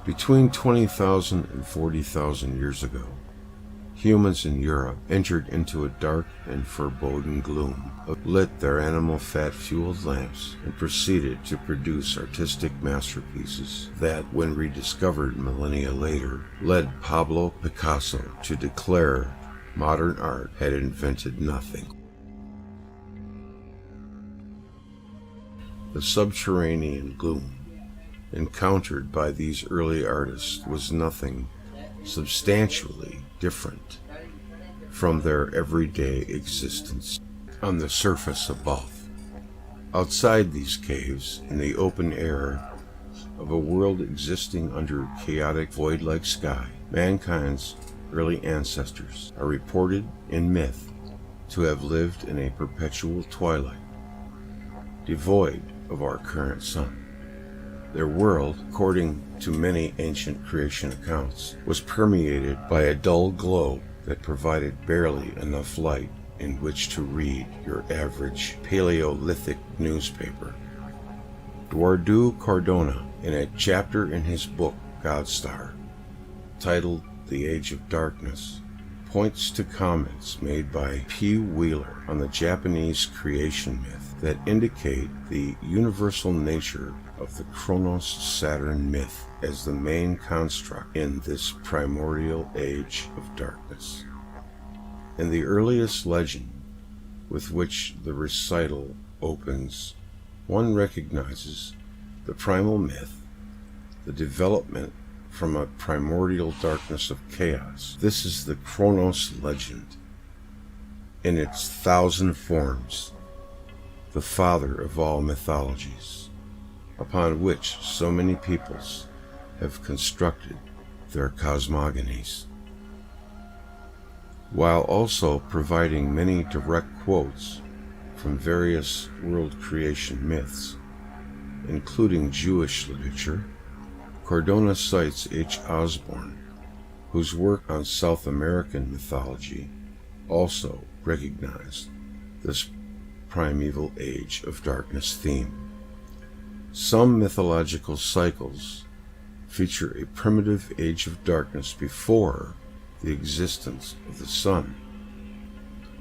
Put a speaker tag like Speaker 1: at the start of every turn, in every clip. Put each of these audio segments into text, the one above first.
Speaker 1: Between 20,000 and 40,000 years ago, humans in Europe entered into a dark and foreboding gloom, lit their animal fat-fueled lamps, and proceeded to produce artistic masterpieces that, when rediscovered millennia later, led Pablo Picasso to declare modern art had invented nothing. The subterranean gloom encountered by these early artists was nothing substantially different from their everyday existence on the surface above. Outside these caves, in the open air of a world existing under a chaotic void-like sky, mankind's early ancestors are reported in myth to have lived in a perpetual twilight, devoid of our current sun. Their world, according to many ancient creation accounts, was permeated by a dull glow that provided barely enough light in which to read your average Paleolithic newspaper. Eduardo Cardona, in a chapter in his book Godstar, titled The Age of Darkness, points to comments made by P. Wheeler on the Japanese creation myth that indicate the universal nature of the Kronos-Saturn myth as the main construct in this primordial age of darkness. In the earliest legend with which the recital opens, one recognizes the primal myth, the development from a primordial darkness of chaos. This is the Kronos legend in its 1,000 forms, the father of all mythologies, upon which so many peoples have constructed their cosmogonies, while also providing many direct quotes from various world creation myths, including Jewish literature. Cardona cites H. Osborne, whose work on South American mythology also recognized this primeval age of darkness theme. Some mythological cycles feature a primitive age of darkness before the existence of the sun,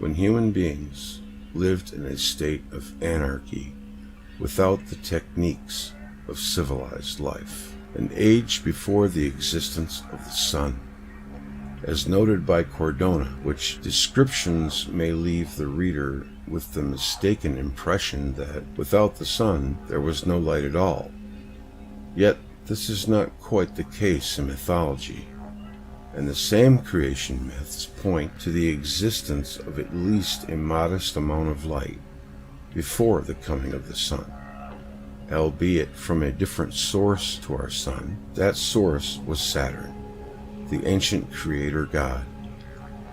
Speaker 1: when human beings lived in a state of anarchy without the techniques of civilized life. An age before the existence of the sun, as noted by Cardona, which descriptions may leave the reader with the mistaken impression that without the sun there was no light at all. Yet this is not quite the case in mythology, and the same creation myths point to the existence of at least a modest amount of light before the coming of the sun, albeit from a different source to our sun. That source was Saturn, the ancient creator god,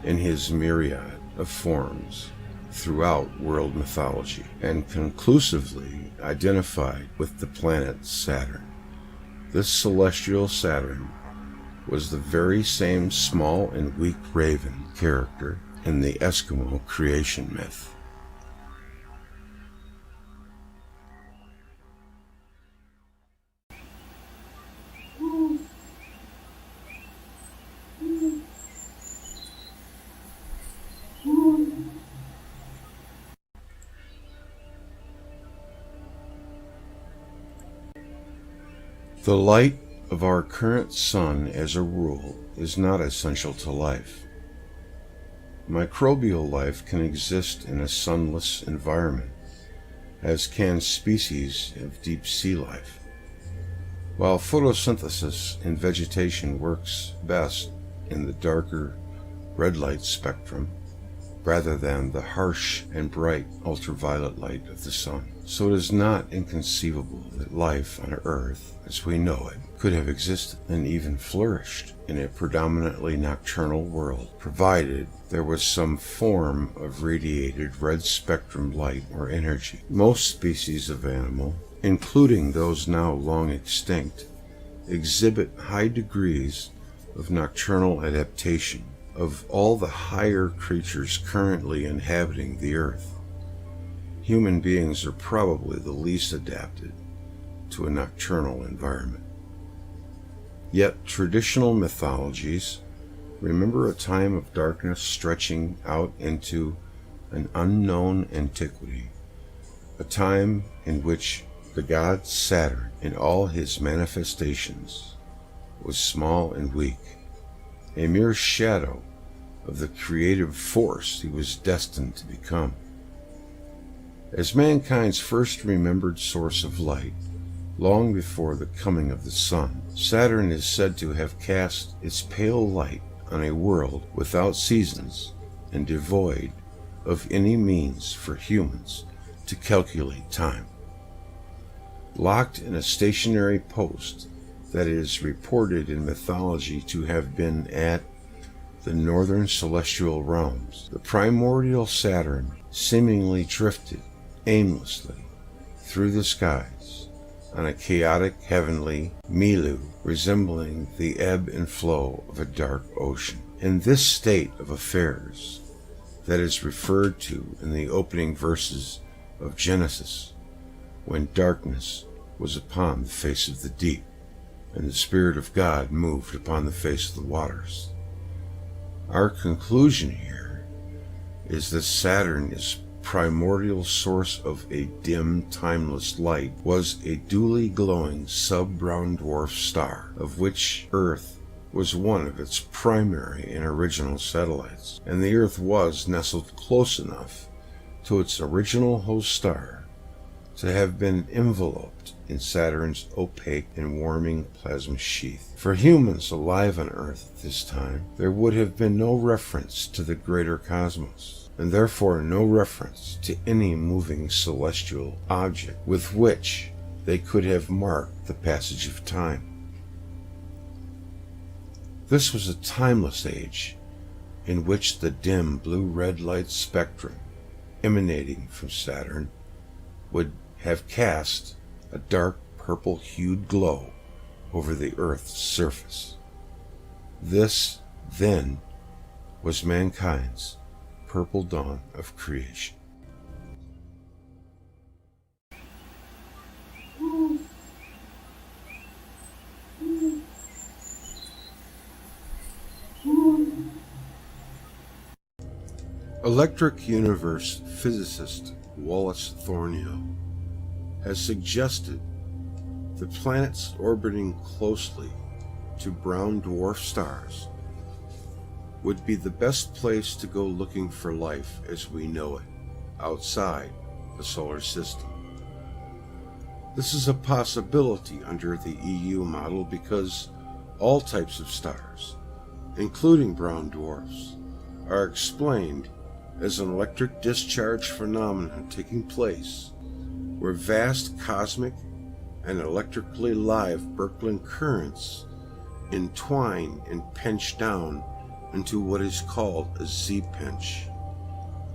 Speaker 1: in his myriad of forms throughout world mythology, and conclusively identified with the planet Saturn. This celestial Saturn was the very same small and weak raven character in the Eskimo creation myth. The light of our current sun, as a rule, is not essential to life. Microbial life can exist in a sunless environment, as can species of deep sea life. While photosynthesis in vegetation works best in the darker red light spectrum, rather than the harsh and bright ultraviolet light of the sun, so it is not inconceivable that life on Earth, as we know it, could have existed and even flourished in a predominantly nocturnal world, provided there was some form of radiated red spectrum light or energy. Most species of animal, including those now long extinct, exhibit high degrees of nocturnal adaptation. Of all the higher creatures currently inhabiting the Earth, human beings are probably the least adapted to a nocturnal environment. Yet traditional mythologies remember a time of darkness stretching out into an unknown antiquity, a time in which the god Saturn, in all his manifestations, was small and weak, a mere shadow of the creative force he was destined to become. As mankind's first remembered source of light, long before the coming of the sun, Saturn is said to have cast its pale light on a world without seasons and devoid of any means for humans to calculate time. Locked in a stationary post that is reported in mythology to have been at the northern celestial realms, the primordial Saturn seemingly drifted aimlessly through the skies on a chaotic heavenly milieu resembling the ebb and flow of a dark ocean. In this state of affairs that is referred to in the opening verses of Genesis, when darkness was upon the face of the deep, and the Spirit of God moved upon the face of the waters. Our conclusion here is that Saturn's primordial source of a dim, timeless light was a dully glowing sub-brown dwarf star, of which Earth was one of its primary and original satellites, and the Earth was nestled close enough to its original host star to have been enveloped in Saturn's opaque and warming plasma sheath. For humans alive on Earth at this time, there would have been no reference to the greater cosmos, and therefore no reference to any moving celestial object with which they could have marked the passage of time. This was a timeless age in which the dim blue-red light spectrum emanating from Saturn would have cast a dark purple-hued glow over the Earth's surface. This, then, was mankind's purple dawn of creation. Electric universe physicist Wallace Thornhill has suggested that planets orbiting closely to brown dwarf stars would be the best place to go looking for life as we know it outside the solar system. This is a possibility under the EU model because all types of stars, including brown dwarfs, are explained as an electric discharge phenomenon taking place where vast cosmic and electrically live Birkeland currents entwine and pinch down into what is called a Z-pinch,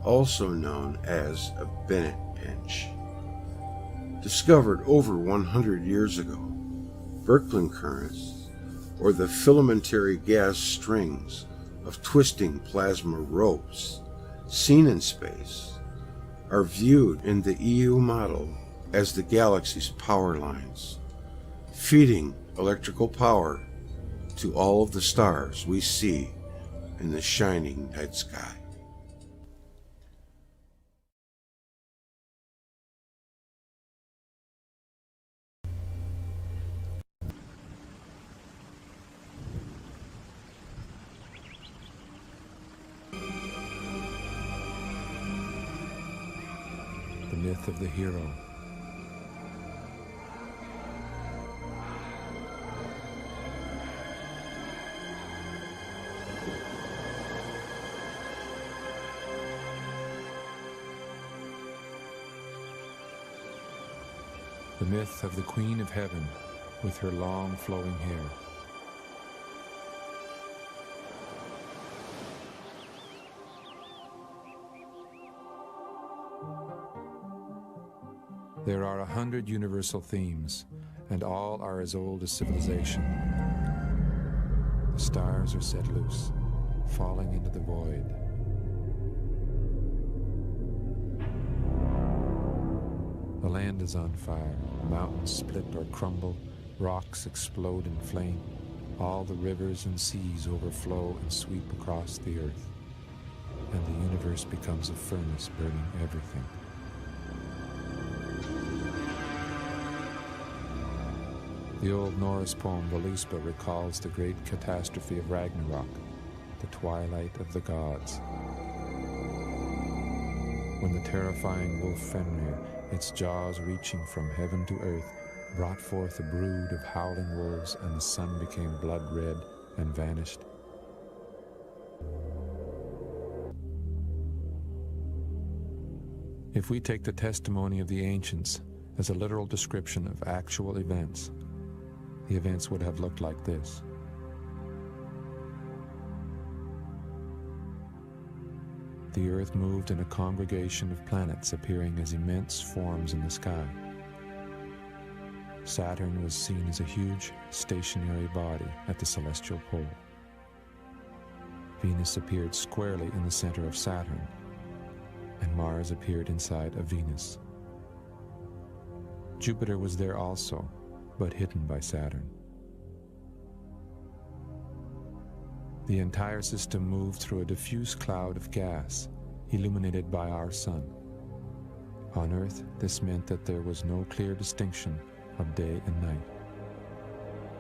Speaker 1: also known as a Bennett pinch. Discovered over 100 years ago, Birkeland currents, or the filamentary gas strings of twisting plasma ropes seen in space, are viewed in the EU model as the galaxy's power lines, feeding electrical power to all of the stars we see in the shining night sky.
Speaker 2: The myth of the hero. The myth of the Queen of Heaven with her long flowing hair. There are 100 universal themes, and all are as old as civilization. The stars are set loose, falling into the void. The land is on fire, mountains split or crumble, rocks explode in flame. all the rivers and seas overflow and sweep across the earth, and the universe becomes a furnace burning everything. The old Norse poem Voluspa recalls the great catastrophe of Ragnarok, the twilight of the gods, when the terrifying wolf Fenrir, its jaws reaching from heaven to earth, brought forth a brood of howling wolves, and the sun became blood red and vanished. If we take the testimony of the ancients as a literal description of actual events, the events would have looked like this. The earth moved in a congregation of planets appearing as immense forms in the sky. Saturn was seen as a huge, stationary body at the celestial pole. Venus appeared squarely in the center of Saturn, and Mars appeared inside of Venus. Jupiter was there also, but hidden by Saturn. The entire system moved through a diffuse cloud of gas, illuminated by our sun. On Earth, this meant that there was no clear distinction of day and night.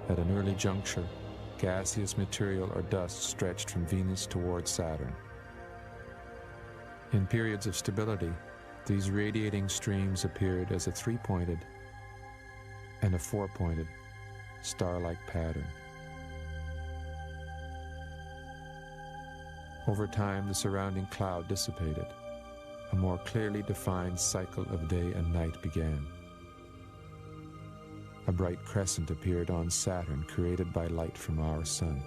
Speaker 2: At an early juncture, gaseous material or dust stretched from Venus towards Saturn. In periods of stability, these radiating streams appeared as a three-pointed and a four-pointed star-like pattern. Over time, the surrounding cloud dissipated. A more clearly defined cycle of day and night began. A bright crescent appeared on Saturn, created by light from our sun.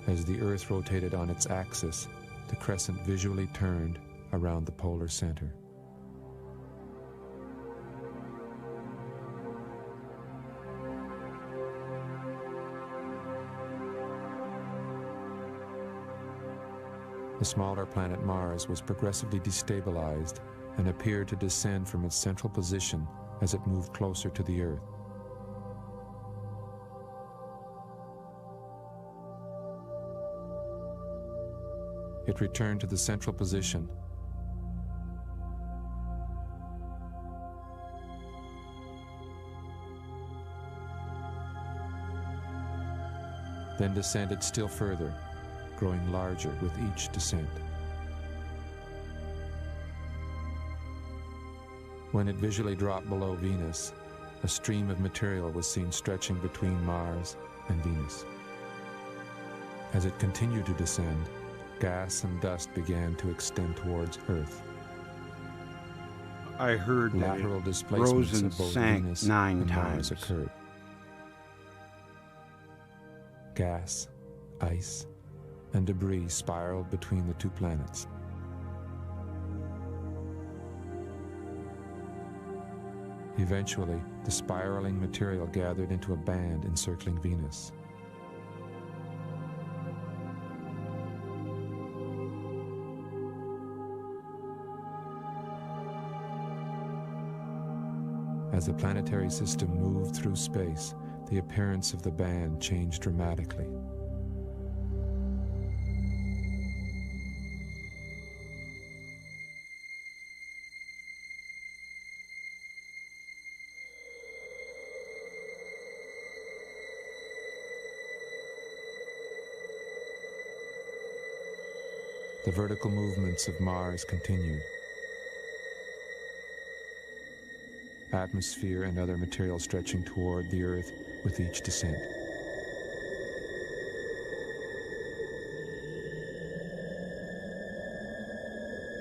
Speaker 2: As the Earth rotated on its axis, the crescent visually turned around the polar center. The smaller planet Mars was progressively destabilized and appeared to descend from its central position as it moved closer to the Earth. It returned to the central position then descended still further, growing larger with each descent. When it visually dropped below Venus, a stream of material was seen stretching between Mars and Venus. As it continued to descend, gas and dust began to extend towards Earth.
Speaker 1: I heard that
Speaker 2: lateral
Speaker 1: it
Speaker 2: displacements
Speaker 1: rose and
Speaker 2: of both
Speaker 1: sank
Speaker 2: Venus
Speaker 1: 9
Speaker 2: and Mars
Speaker 1: times.
Speaker 2: occurred. Gas, ice, and debris spiraled between the two planets. Eventually, the spiraling material gathered into a band encircling Venus. As the planetary system moved through space, the appearance of the band changed dramatically. The vertical movements of Mars continued. Atmosphere and other material stretching toward the Earth with each descent.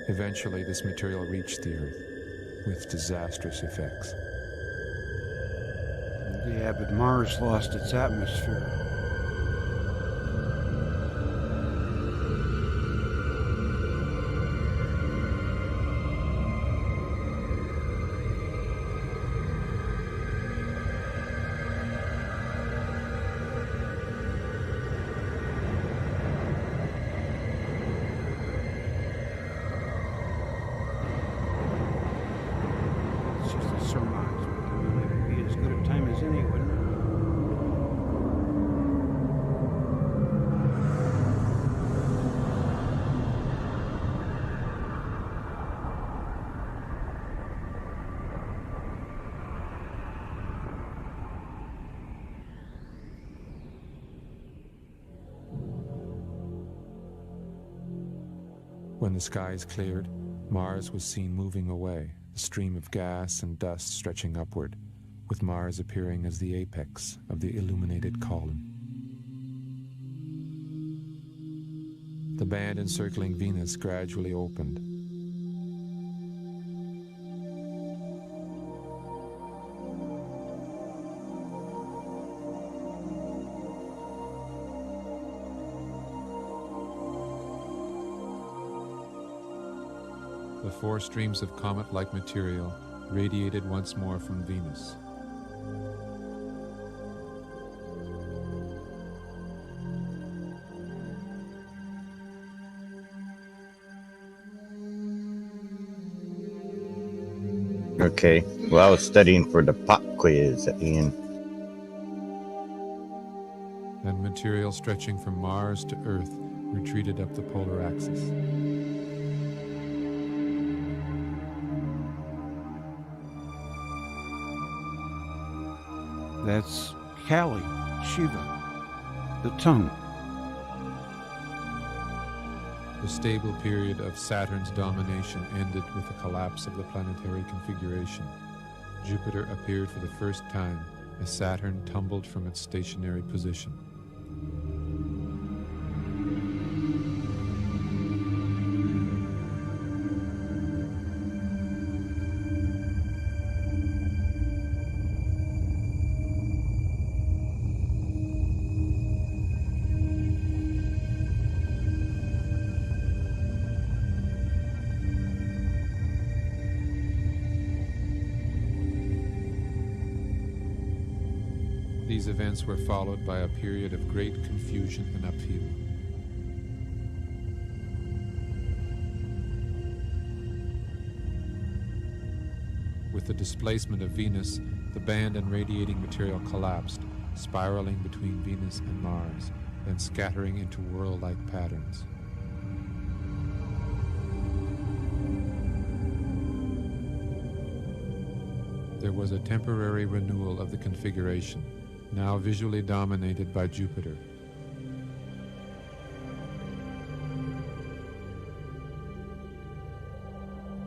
Speaker 2: Eventually, this material reached the Earth with disastrous effects.
Speaker 1: Yeah, but Mars lost its atmosphere. It's just a surmise, but I mean, it'd be as good a time as any, wouldn't it?
Speaker 2: When the skies cleared, Mars was seen moving away, a stream of gas and dust stretching upward, with Mars appearing as the apex of the illuminated column. The band encircling Venus gradually opened. The four streams of comet-like material radiated once more from Venus.
Speaker 3: Okay, well, I was studying for the pop quiz at the end.
Speaker 2: And material stretching from Mars to Earth retreated up the polar axis.
Speaker 4: That's Kali, Shiva, the tongue.
Speaker 2: The stable period of Saturn's domination ended with the collapse of the planetary configuration. Jupiter appeared for the first time as Saturn tumbled from its stationary position. These events were followed by a period of great confusion and upheaval. With the displacement of Venus, the band and radiating material collapsed, spiraling between Venus and Mars, then scattering into whirl-like patterns. There was a temporary renewal of the configuration, now visually dominated by Jupiter.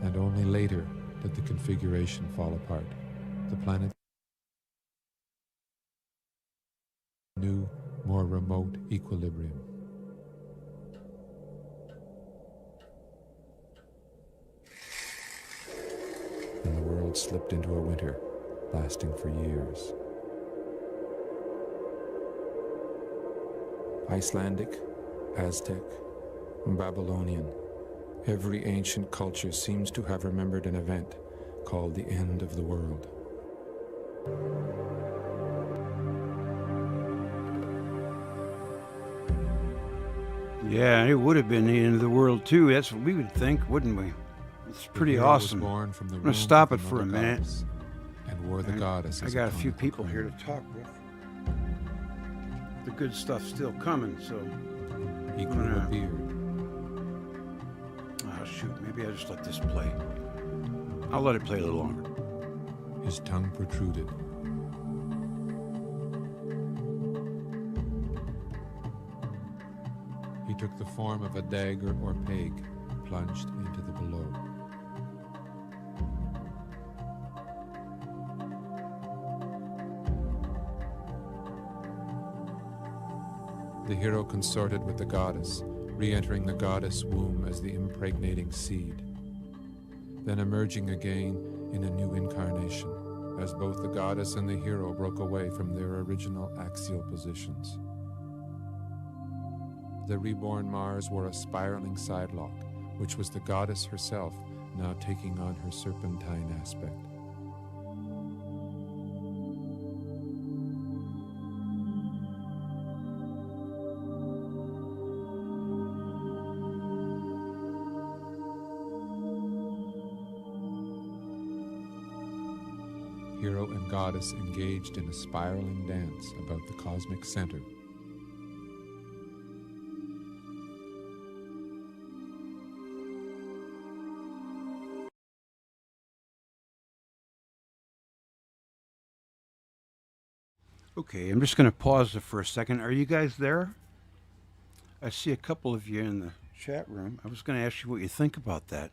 Speaker 2: And only later did the configuration fall apart. The planet new, more remote equilibrium. And the world slipped into a winter, lasting for years. Icelandic, Aztec, and Babylonian, every ancient culture seems to have remembered an event called the end of the world.
Speaker 4: Yeah, it would have been the end of the world too. That's what we would think, wouldn't we? It's pretty awesome.
Speaker 2: Born from the
Speaker 4: I'm gonna stop it for a
Speaker 2: mother
Speaker 4: minute.
Speaker 2: goddess, and wore the goddess.
Speaker 4: I
Speaker 2: as
Speaker 4: got a
Speaker 2: upon
Speaker 4: few
Speaker 2: a
Speaker 4: people
Speaker 2: cocoon.
Speaker 4: here to talk with. The good stuff's still coming, so.
Speaker 2: He grew a beard.
Speaker 4: Oh shoot, maybe I just let this play. I'll let it play a little longer.
Speaker 2: His tongue protruded. He took the form of a dagger or peg, plunged into the below. The hero consorted with the goddess, re-entering the goddess womb as the impregnating seed, then emerging again in a new incarnation, as both the goddess and the hero broke away from their original axial positions. The reborn Mars wore a spiraling sidelock, which was the goddess herself now taking on her serpentine aspect. Hero and goddess engaged in a spiraling dance about the cosmic center.
Speaker 4: Okay, I'm just going to pause it for a second. Are you guys there? I see a couple of you in the chat room. I was going to ask you what you think about that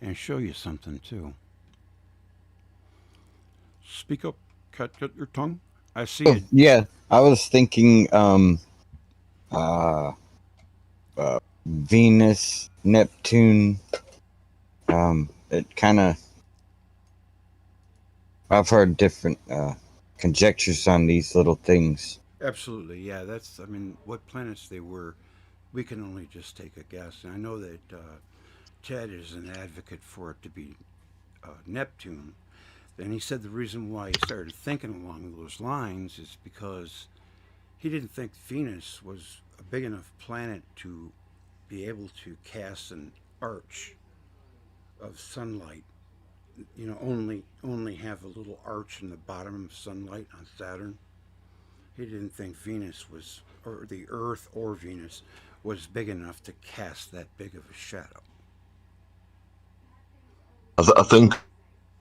Speaker 4: and show you something too. Speak up, cut your tongue. I see
Speaker 3: Oh,
Speaker 4: it.
Speaker 3: yeah, I was thinking uh, Venus, Neptune. It kind of, I've heard different conjectures on these little things.
Speaker 4: Absolutely, yeah. I mean, what planets they were, we can only just take a guess. And I know that Ted is an advocate for it to be Neptune. And he said the reason why he started thinking along those lines is because he didn't think Venus was a big enough planet to be able to cast an arch of sunlight. You know, only have a little arch in the bottom of sunlight on Saturn. He didn't think Venus was, or the Earth or Venus, was big enough to cast that big of a shadow.
Speaker 5: I think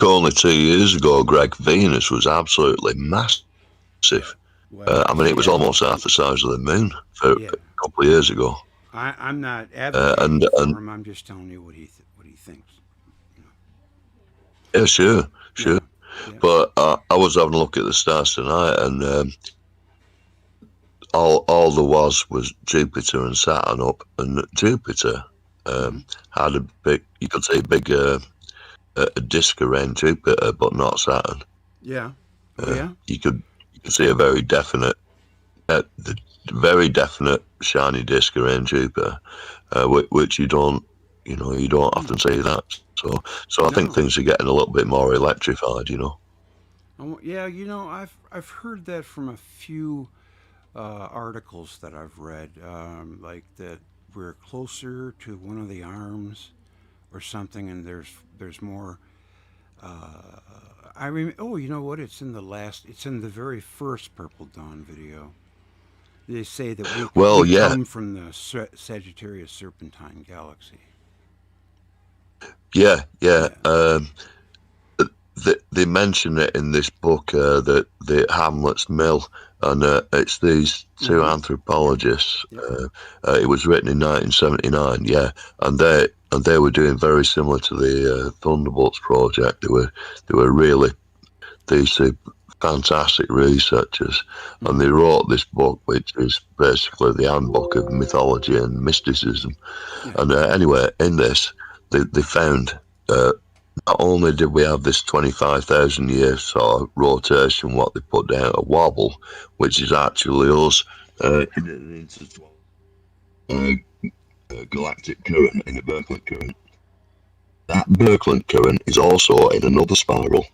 Speaker 5: only 2 years ago, Greg, Venus was absolutely massive.
Speaker 4: Yeah. Well,
Speaker 5: I mean, it was almost half the size of the moon a couple of years ago.
Speaker 4: I'm not advocating for him. I'm just telling you what he thinks.
Speaker 5: Yeah, sure.
Speaker 4: Yeah.
Speaker 5: But I was having a look at the stars tonight, and all there was Jupiter and Saturn up, and Jupiter had a big, you could say, big a disk around Jupiter, but not Saturn.
Speaker 4: Yeah.
Speaker 5: You could see a very definite shiny disk around Jupiter, which you don't often see that. So I think things are getting a little bit more electrified.
Speaker 4: Yeah, I've heard that from a few articles that I've read, like that we're closer to one of the arms or something, and there's more. Oh, you know what? It's in the very first Purple Dawn video. They say that we come from the Sagittarius Serpentine galaxy.
Speaker 5: Yeah. They mention it in this book, that the Hamlet's Mill, and it's these two anthropologists. It was written in 1979, and they were doing very similar to the Thunderbolts project. They were really these fantastic researchers, and they wrote this book, which is basically the handbook of mythology and mysticism. And anyway, in this, they found not only did we have this 25,000 year sort of rotation, what they put down, a wobble, which is actually us in an intertwined galactic current, in a Birkeland current. That Birkeland current is also in another spiral,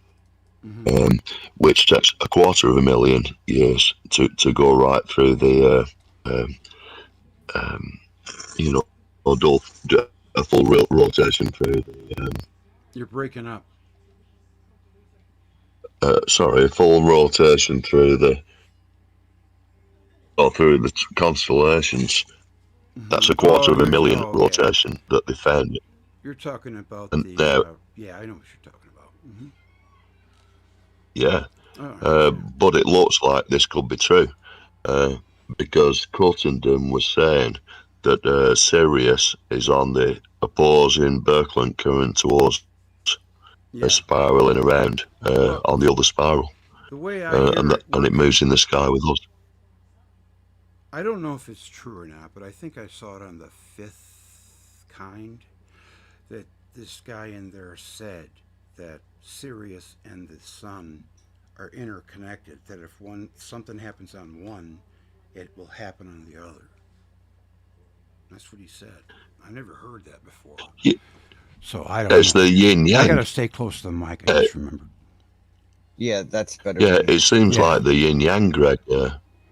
Speaker 5: which takes 250,000 years to go right through the, a full rotation through the.
Speaker 4: You're breaking up.
Speaker 5: A full rotation through the constellations. That's 250,000 rotation that they found.
Speaker 4: You're talking about
Speaker 5: and
Speaker 4: yeah, I know what you're talking about.
Speaker 5: Yeah, but it looks like this could be true, because Crittenden was saying that Sirius is on the opposing Birkeland current to us. Spiraling around on the other spiral.
Speaker 4: The way I hear
Speaker 5: and it moves in the sky with us.
Speaker 4: I don't know if it's true or not, but I think I saw it on the Fifth Kind that this guy in there said that Sirius and the sun are interconnected, that if something happens on one, it will happen on the other. That's what he said. I never heard that before.
Speaker 5: Yeah.
Speaker 4: So I don't know.
Speaker 5: It's the yin yang.
Speaker 4: I gotta stay close to the mic. I just remembered.
Speaker 3: Yeah, that's better.
Speaker 5: Yeah, it seems like the yin yang, Greg.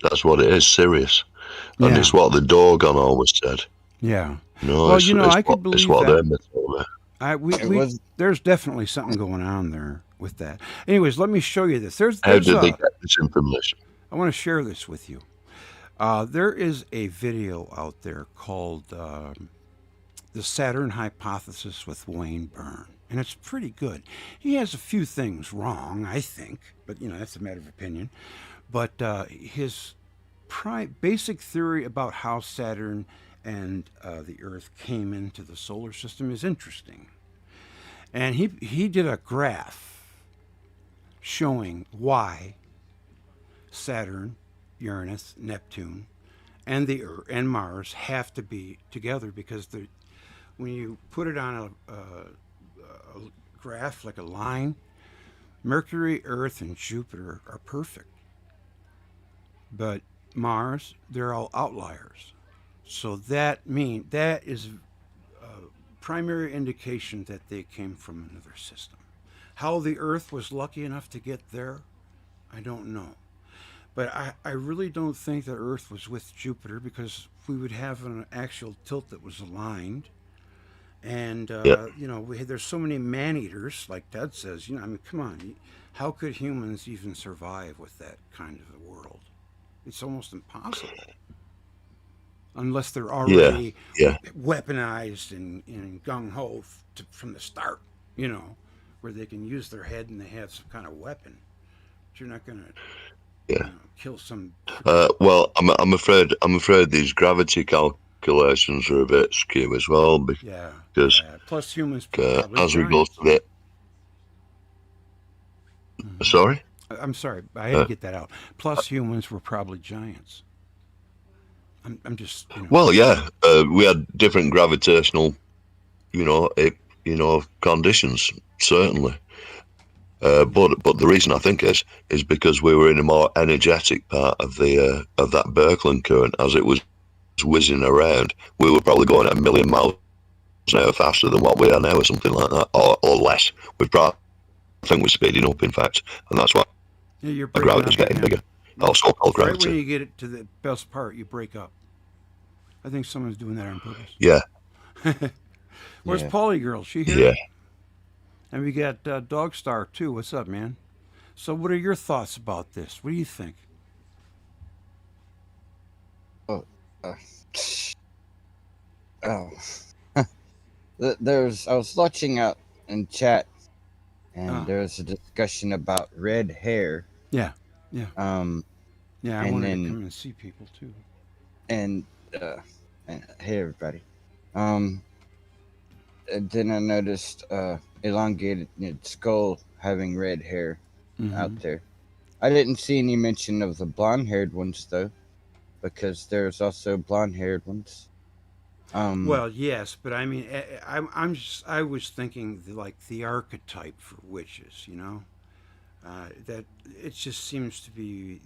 Speaker 5: That's what it is, Sirius, and it's what the Dogon always said.
Speaker 4: Yeah.
Speaker 5: Well,
Speaker 4: I could believe
Speaker 5: that.
Speaker 4: There's definitely something going on there with that. Anyways, let me show you this.
Speaker 5: How did they get this information?
Speaker 4: I want to share this with you. There is a video out there called The Saturn Hypothesis with Wayne Byrne, and it's pretty good. He has a few things wrong, I think, but that's a matter of opinion. But his basic theory about how Saturn and the Earth came into the solar system is interesting. And he did a graph showing why Saturn, Uranus, Neptune, and the Earth and Mars have to be together because when you put it on a graph like a line, Mercury, Earth, and Jupiter are perfect. But Mars, they're all outliers. So that is a primary indication that they came from another system. How the Earth was lucky enough to get there, I don't know. But I really don't think that Earth was with Jupiter because we would have an actual tilt that was aligned. And,
Speaker 5: Yeah.
Speaker 4: there's so many man-eaters, like Ted says, I mean, come on. How could humans even survive with that kind of a world? It's almost impossible. Unless they're
Speaker 5: Yeah.
Speaker 4: already
Speaker 5: Yeah.
Speaker 4: weaponized and gung-ho from the start, where they can use their head and they have some kind of weapon. But you're not going to
Speaker 5: Yeah.
Speaker 4: kill some.
Speaker 5: Well, I'm afraid these gravity calculations are a bit skew as well
Speaker 4: Yeah.
Speaker 5: because
Speaker 4: Plus humans probably
Speaker 5: as we go
Speaker 4: giants.
Speaker 5: through it, sorry.
Speaker 4: I'm sorry, I had to get that out. Plus humans were probably giants. I'm just.
Speaker 5: Well, yeah, we had different gravitational, conditions certainly. But the reason I think is because we were in a more energetic part of that Birkeland current as it was whizzing around. We were probably going at a million miles an hour faster than what we are now, or something like that, or less. I think we're speeding up, in fact, and that's why
Speaker 4: You're
Speaker 5: the
Speaker 4: breaking
Speaker 5: gravity's
Speaker 4: up
Speaker 5: getting
Speaker 4: again.
Speaker 5: bigger. Or so-called
Speaker 4: Right when
Speaker 5: gravity.
Speaker 4: you get it to the best part, you break up. I think someone's doing that on purpose.
Speaker 5: Yeah,
Speaker 4: Where's
Speaker 3: Yeah.
Speaker 4: Polly Girl? She here?
Speaker 5: yeah.
Speaker 4: And we got Dog Star too. What's up, man? So, what are your thoughts about this? What do you think?
Speaker 3: Oh, uh, oh. I was watching out in chat, and there was a discussion about red hair.
Speaker 4: Yeah, yeah,
Speaker 3: Um,
Speaker 4: yeah. I
Speaker 3: and
Speaker 4: wanted
Speaker 3: then-
Speaker 4: to come and see people too.
Speaker 3: and hey everybody. And then I noticed elongated skull having red hair out there. I didn't see any mention of the blonde-haired ones though, because there's also blonde-haired ones.
Speaker 4: Well, yes, but I mean, I was thinking like the archetype for witches, that it just seems to be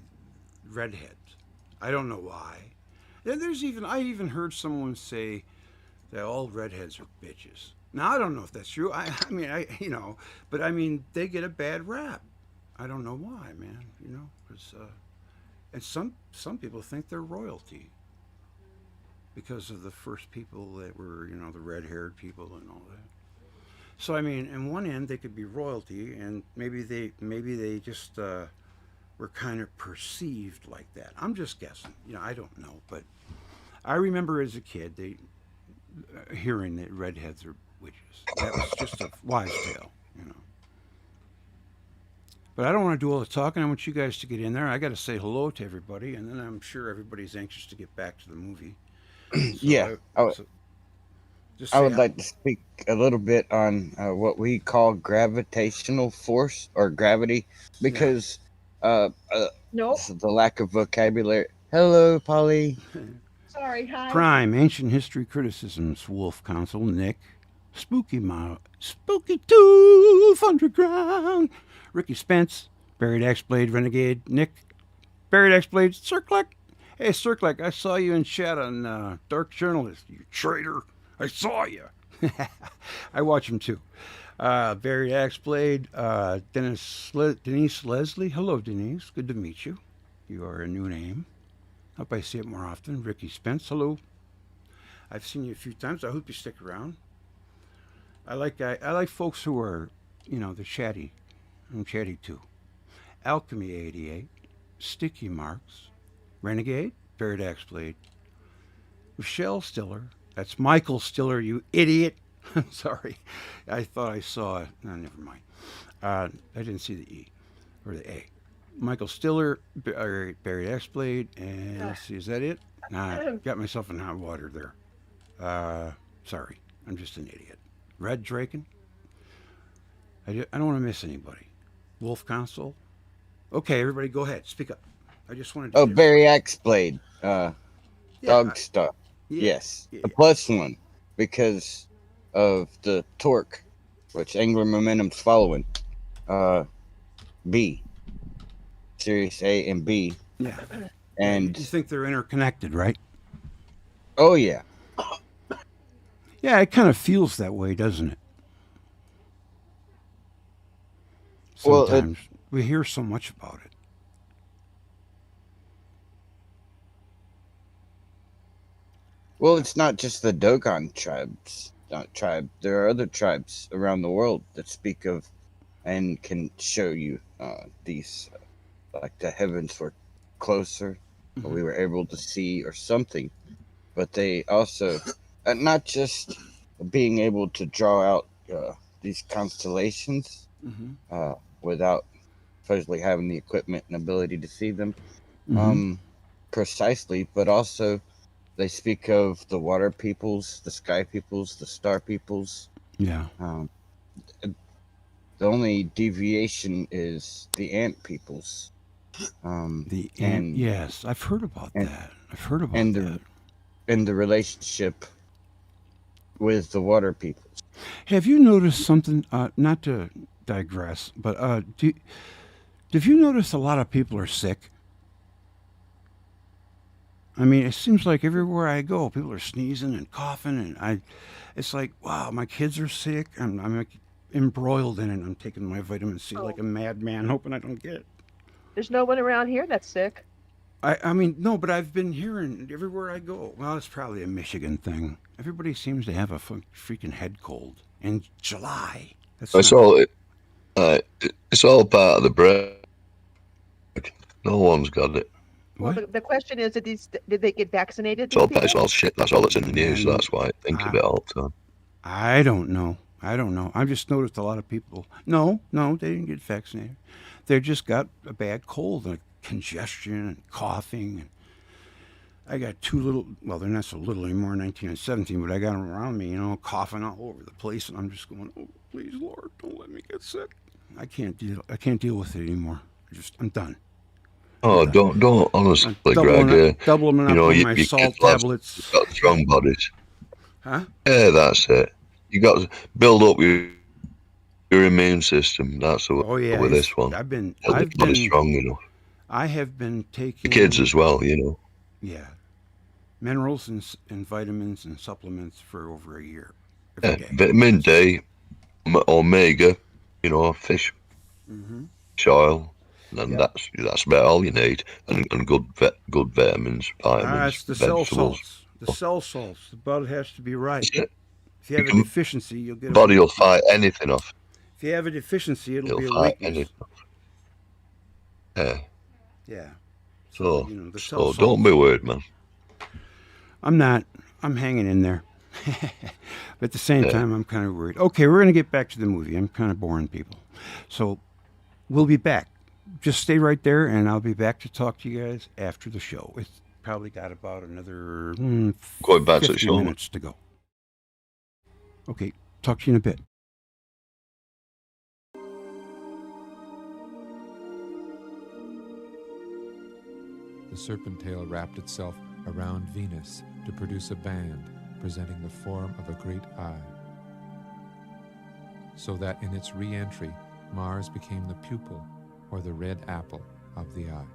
Speaker 4: redheads. I don't know why. I even heard someone say that all redheads are bitches. Now I don't know if that's true. But I mean, they get a bad rap. I don't know why, man. Because and some people think they're royalty because of the first people that were, the red-haired people and all that. So I mean, in one end they could be royalty, and maybe they just were kind of perceived like that. I'm just guessing. I don't know, but I remember as a kid hearing that redheads are witches. That was just a wise tale. But I don't want to do all the talking. I want you guys to get in there. I got to say hello to everybody, and then I'm sure everybody's anxious to get back to the movie. So
Speaker 3: Yeah, I would like to speak a little bit on what we call gravitational force or gravity, because
Speaker 6: Nope.
Speaker 3: the lack of vocabulary. Hello, Polly.
Speaker 6: Sorry. Hi.
Speaker 4: Prime Ancient History Criticisms, Wolf Council, Nick, Spooky 2 Underground, Ricky Spence, Buried X-Blade, Renegade, Nick, Buried X-Blade, Circlec. Hey, Circlec, I saw you in chat on Dark Journalist, you traitor. I saw you. I watch him too. Buried X-Blade, Denise Leslie. Hello, Denise. Good to meet you. You are a new name. Hope I see it more often. Ricky Spence. Hello. I've seen you a few times. I hope you stick around. I like folks who are, they're chatty. I'm chatty too. Alchemy 88, Sticky Marks, Renegade, Buried Axeblade, Michelle Stiller. That's Michael Stiller, you idiot. I'm sorry. I thought I saw it. No, never mind. I didn't see the E or the A. Michael Stiller, Buried Axeblade, and let's see, is that it? Nah, got myself in hot water there. Sorry, I'm just an idiot. Red Draken. I don't want to miss anybody. Wolf Council. Okay, everybody, go ahead. Speak up. I just wanted to
Speaker 3: Oh,
Speaker 4: get everybody.
Speaker 3: Barry Axe Blade.
Speaker 4: Yeah,
Speaker 3: Dog Star.
Speaker 4: yeah,
Speaker 3: Yes.
Speaker 4: yeah.
Speaker 3: A +1 because of the torque, which angular momentum's following. B. Series A and B.
Speaker 4: Yeah.
Speaker 3: And
Speaker 4: You think they're interconnected, right?
Speaker 3: oh yeah.
Speaker 4: Yeah, it kind of feels that way, doesn't it?
Speaker 3: Well,
Speaker 4: Sometimes we hear so much about it.
Speaker 3: Well, it's not just the Dogon tribe. There are other tribes around the world that speak of and can show you these, like the heavens were closer, or we were able to see, or something. But they also, not just being able to draw out these constellations without supposedly having the equipment and ability to see them precisely, but also they speak of the water peoples, the sky peoples, the star peoples.
Speaker 4: Yeah.
Speaker 3: The only deviation is the ant peoples.
Speaker 4: The ant. Yes, I've heard about that. I've heard about
Speaker 3: and
Speaker 4: that.
Speaker 3: And the relationship with the water peoples.
Speaker 4: Have you noticed something? Not to digress, but have you noticed a lot of people are sick? I mean, it seems like everywhere I go, people are sneezing and coughing, and it's like, wow, my kids are sick. I'm like embroiled in it. I'm taking my vitamin C like a madman, hoping I don't get it.
Speaker 6: There's no one around here that's sick.
Speaker 4: I mean, no, but I've been hearing everywhere I go. Well, it's probably a Michigan thing. Everybody seems to have a freaking head cold in July.
Speaker 5: It's all part of the break. No one's got it.
Speaker 6: Well, the question is, did they get vaccinated?
Speaker 5: It's all shit. That's all that's in the news. That's why I think of it all the time.
Speaker 4: I don't know. I've just noticed a lot of people. No, they didn't get vaccinated. They just got a bad cold and congestion and coughing. And I got two little, well, they're not so little anymore, 19 and 17, but I got them around me, coughing all over the place. And I'm just going, oh, please, Lord, don't let me get sick. I can't deal with it anymore. I'm done.
Speaker 5: Oh, don't honestly, Greg.
Speaker 4: Doubling up on my salt tablets.
Speaker 5: Got strong bodies.
Speaker 4: Huh?
Speaker 5: Yeah, that's it. You got to build up your immune system. That's the way with this one.
Speaker 4: I've been
Speaker 5: strong enough.
Speaker 4: I have been taking
Speaker 5: the kids as well.
Speaker 4: Yeah, minerals and vitamins and supplements for over a year.
Speaker 5: Yeah, vitamin D, omega, fish, oil. And that's about all you need, and good vitamins, vitamins,
Speaker 4: that's the
Speaker 5: vegetables.
Speaker 4: Cell salts. The cell salts. The blood has to be right. If you have a deficiency, you'll get.
Speaker 5: Body will fight anything off.
Speaker 4: If you have a deficiency, it'll be a
Speaker 5: fight
Speaker 4: weakness.
Speaker 5: Yeah.
Speaker 4: Yeah.
Speaker 5: So,
Speaker 4: the cell
Speaker 5: so don't be worried, man.
Speaker 4: I'm not. I'm hanging in there. But at the same time, I'm kind of worried. Okay, we're going to get back to the movie. I'm kind of boring people. So we'll be back. Just stay right there, and I'll be back to talk to you guys after the show. It's probably got about another
Speaker 5: going back to the
Speaker 4: 50
Speaker 5: show.
Speaker 4: minutes to go. Okay, talk to you in a bit.
Speaker 2: The serpent tail wrapped itself around Venus to produce a band presenting the form of a great eye, so that in its re-entry, Mars became the pupil, or the red apple of the eye.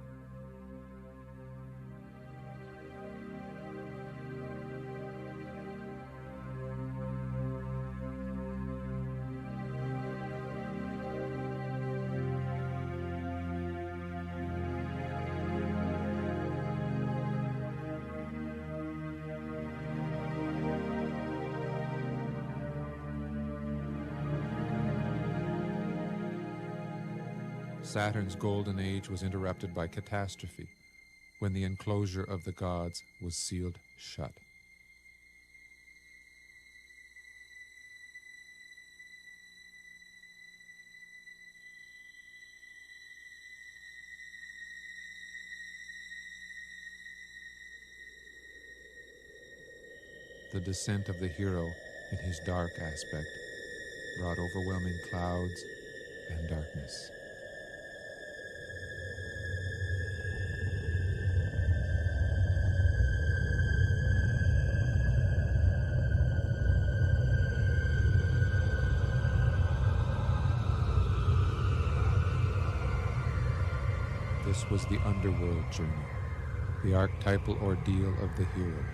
Speaker 2: Saturn's golden age was interrupted by catastrophe when the enclosure of the gods was sealed shut. The descent of the hero in his dark aspect brought overwhelming clouds and darkness. This was the underworld journey, the archetypal ordeal of the hero,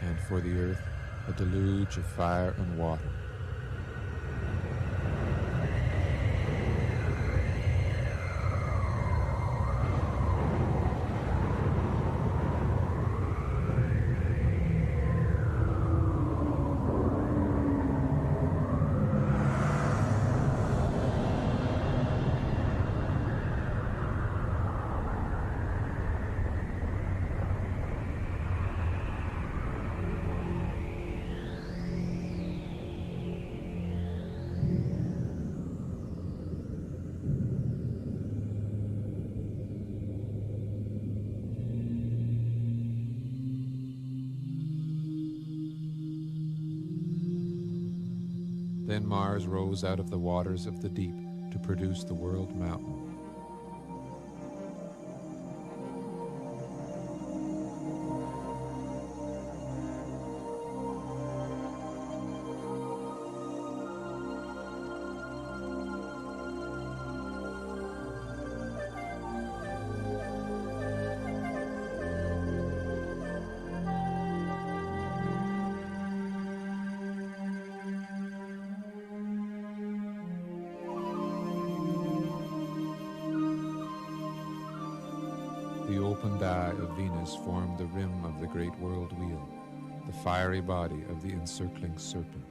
Speaker 2: and for the earth, a deluge of fire and water. Then Mars rose out of the waters of the deep to produce the world mountain. The opened eye of Venus formed the rim of the great world wheel, the fiery body of the encircling serpent.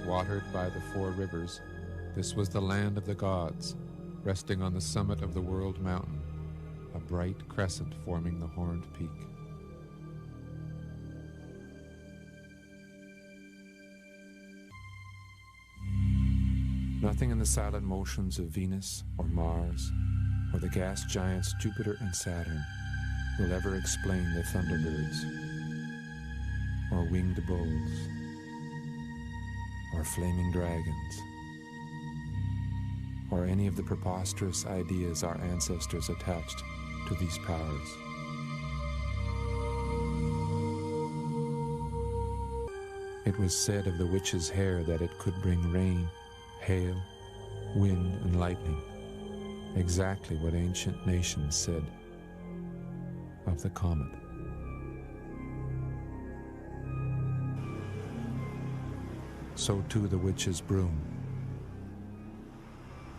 Speaker 2: Watered by the four rivers, this was the land of the gods, resting on the summit of the world mountain, a bright crescent forming the horned peak. Nothing in the silent motions of Venus or Mars, or the gas giants Jupiter and Saturn, will ever explain the thunderbirds, or winged bulls, or flaming dragons, or any of the preposterous ideas our ancestors attached to these powers. It was said of the witch's hair that it could bring rain, hail, wind, and lightning, exactly what ancient nations said of the comet. So too the witch's broom.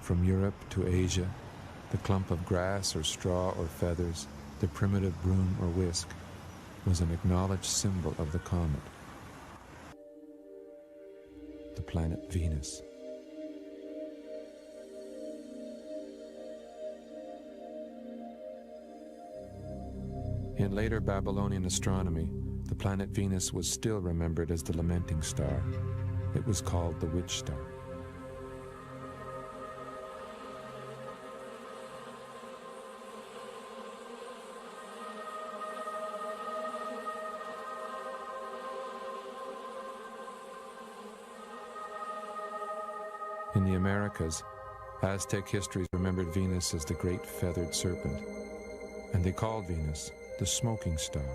Speaker 2: From Europe to Asia, the clump of grass or straw or feathers, the primitive broom or whisk, was an acknowledged symbol of the comet, the planet Venus. In later Babylonian astronomy, the planet Venus was still remembered as the lamenting star. It was called the witch star. In the Americas, Aztec history remembered Venus as the great feathered serpent, and they called Venus the smoking star,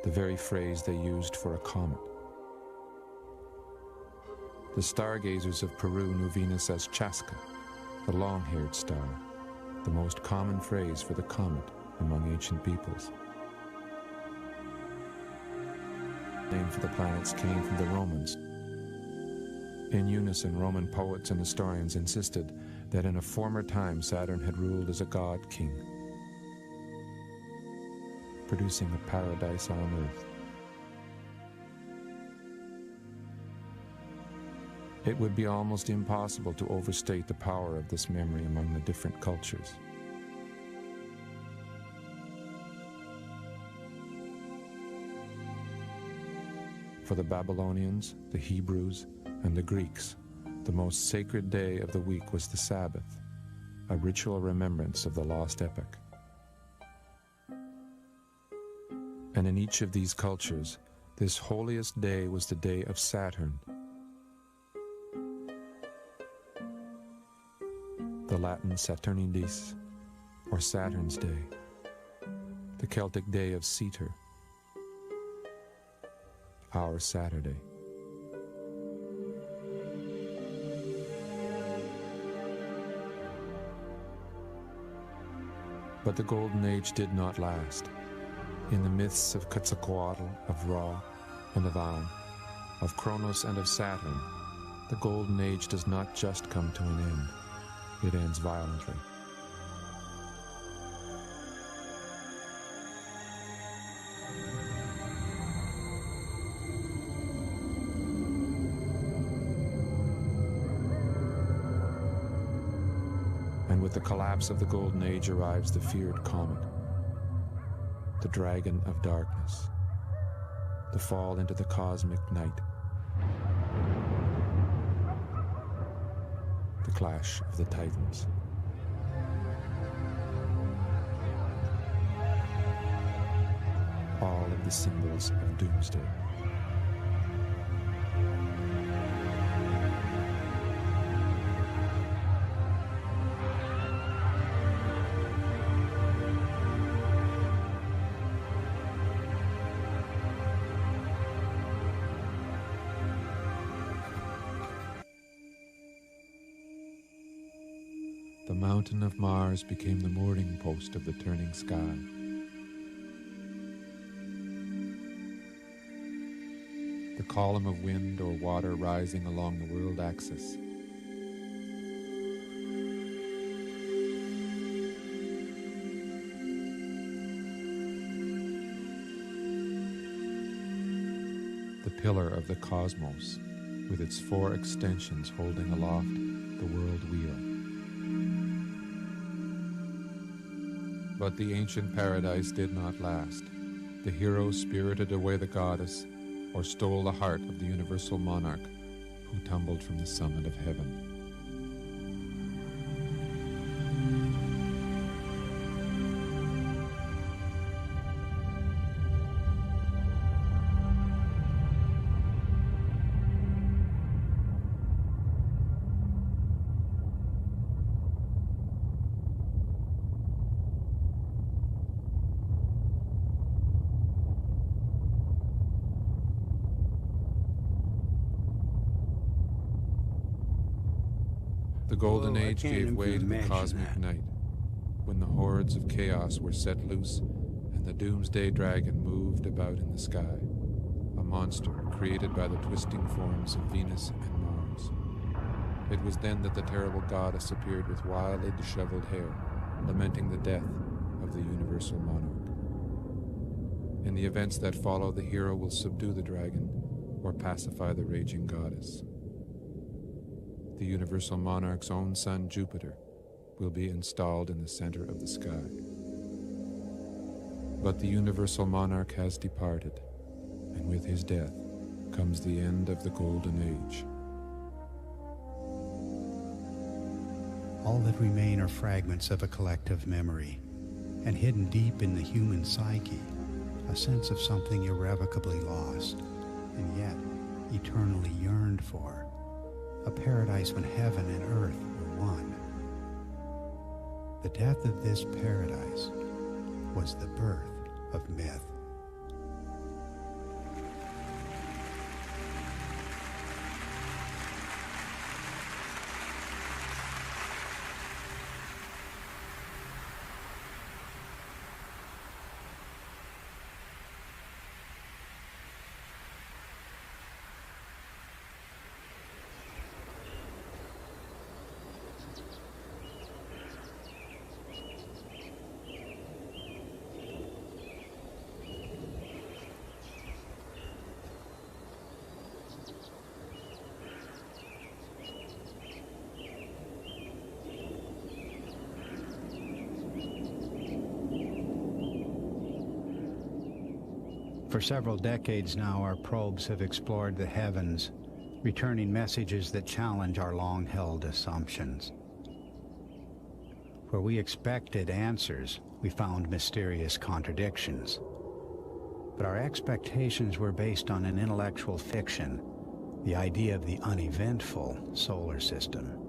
Speaker 2: the very phrase they used for a comet. The stargazers of Peru knew Venus as Chasca, the long-haired star, the most common phrase for the comet among ancient peoples. The name for the planets came from the Romans. In unison, Roman poets and historians insisted that in a former time Saturn had ruled as a god-king, producing a paradise on earth. It would be almost impossible to overstate the power of this memory among the different cultures. For the Babylonians, the Hebrews, and the Greeks, the most sacred day of the week was the Sabbath, a ritual remembrance of the lost epoch. And in each of these cultures, this holiest day was the day of Saturn, the Latin Saturnidis, or Saturn's Day, the Celtic day of Ceter, our Saturday. But the Golden Age did not last. In the myths of Quetzalcoatl, of Ra, and of An, of Kronos and of Saturn, the Golden Age does not just come to an end. It ends violently. And with the collapse of the Golden Age arrives the feared comet, the dragon of darkness, the fall into the cosmic night, the clash of the titans. All of the symbols of doomsday. The mountain of Mars became the mooring post of the turning sky. The column of wind or water rising along the world axis. The pillar of the cosmos, with its four extensions holding aloft the world wheel. But the ancient paradise did not last. The hero spirited away the goddess, or stole the heart of the universal monarch, who tumbled from the summit of heaven. The Golden Age gave way to the cosmic night, when the hordes of chaos were set loose and the doomsday dragon moved about in the sky, a monster created by the twisting forms of Venus and Mars. It was then that the terrible goddess appeared with wildly disheveled hair, lamenting the death of the universal monarch. In the events that follow, the hero will subdue the dragon or pacify the raging goddess. The universal monarch's own son, Jupiter, will be installed in the center of the sky. But the universal monarch has departed, and with his death comes the end of the Golden Age.
Speaker 7: All that remain are fragments of a collective memory, and hidden deep in the human psyche, a sense of something irrevocably lost, and yet eternally yearned for. A paradise when heaven and earth were one. The death of this paradise was the birth of myth. For several decades now, our probes have explored the heavens, returning messages that challenge our long-held assumptions. Where we expected answers, we found mysterious contradictions. But our expectations were based on an intellectual fiction, the idea of the uneventful solar system.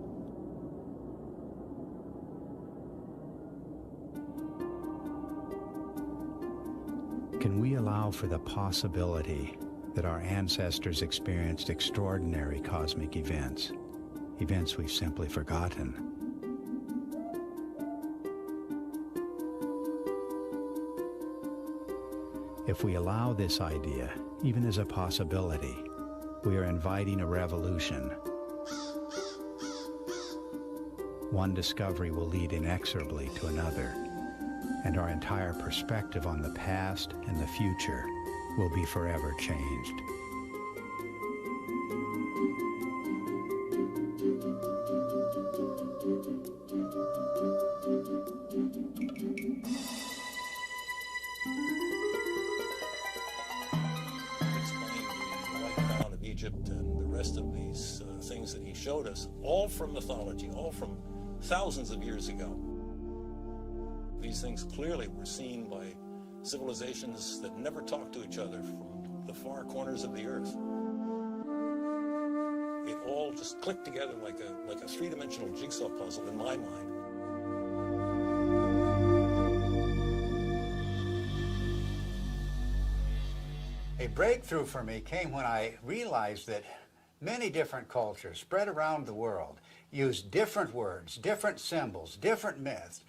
Speaker 7: Can we allow for the possibility that our ancestors experienced extraordinary cosmic events, events we've simply forgotten? If we allow this idea, even as a possibility, we are inviting a revolution. One discovery will lead inexorably to another, and our entire perspective on the past and the future will be forever changed.
Speaker 8: Of Egypt and the rest of these things that he showed us, all from mythology, all from thousands of years ago. These things clearly were seen by civilizations that never talked to each other from the far corners of the earth. It all just clicked together like a three-dimensional jigsaw puzzle in my mind.
Speaker 9: A breakthrough for me came when I realized that many different cultures spread around the world use different words, different symbols, different myths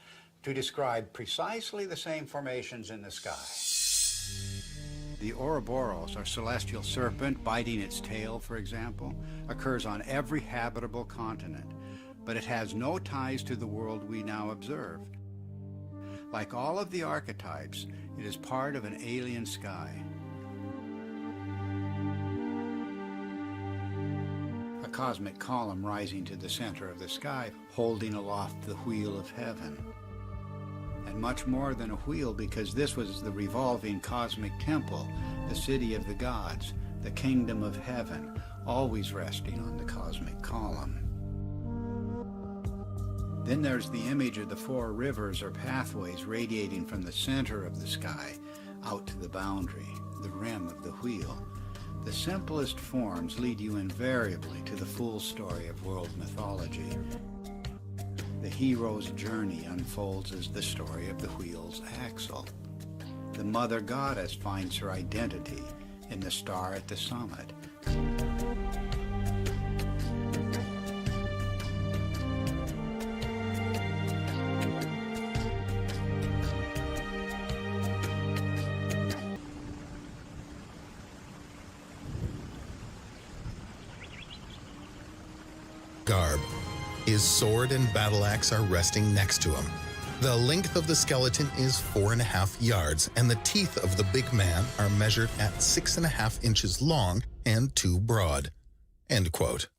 Speaker 9: to describe precisely the same formations in the sky. The Ouroboros, or celestial serpent biting its tail, for example, occurs on every habitable continent, but it has no ties to the world we now observe. Like all of the archetypes, it is part of an alien sky. A cosmic column rising to the center of the sky, holding aloft the wheel of heaven. And much more than a wheel, because this was the revolving cosmic temple, the city of the gods, the kingdom of heaven, always resting on the cosmic column. Then there's the image of the four rivers or pathways radiating from the center of the sky out to the boundary, the rim of the wheel. The simplest forms lead you invariably to the full story of world mythology. The hero's journey unfolds as the story of the wheel's axle. The mother goddess finds her identity in the star at the summit.
Speaker 10: Garb. His sword and battle axe are resting next to him. The length of the skeleton is 4.5 yards, and the teeth of the big man are measured at 6.5 inches long and 2 broad. End quote.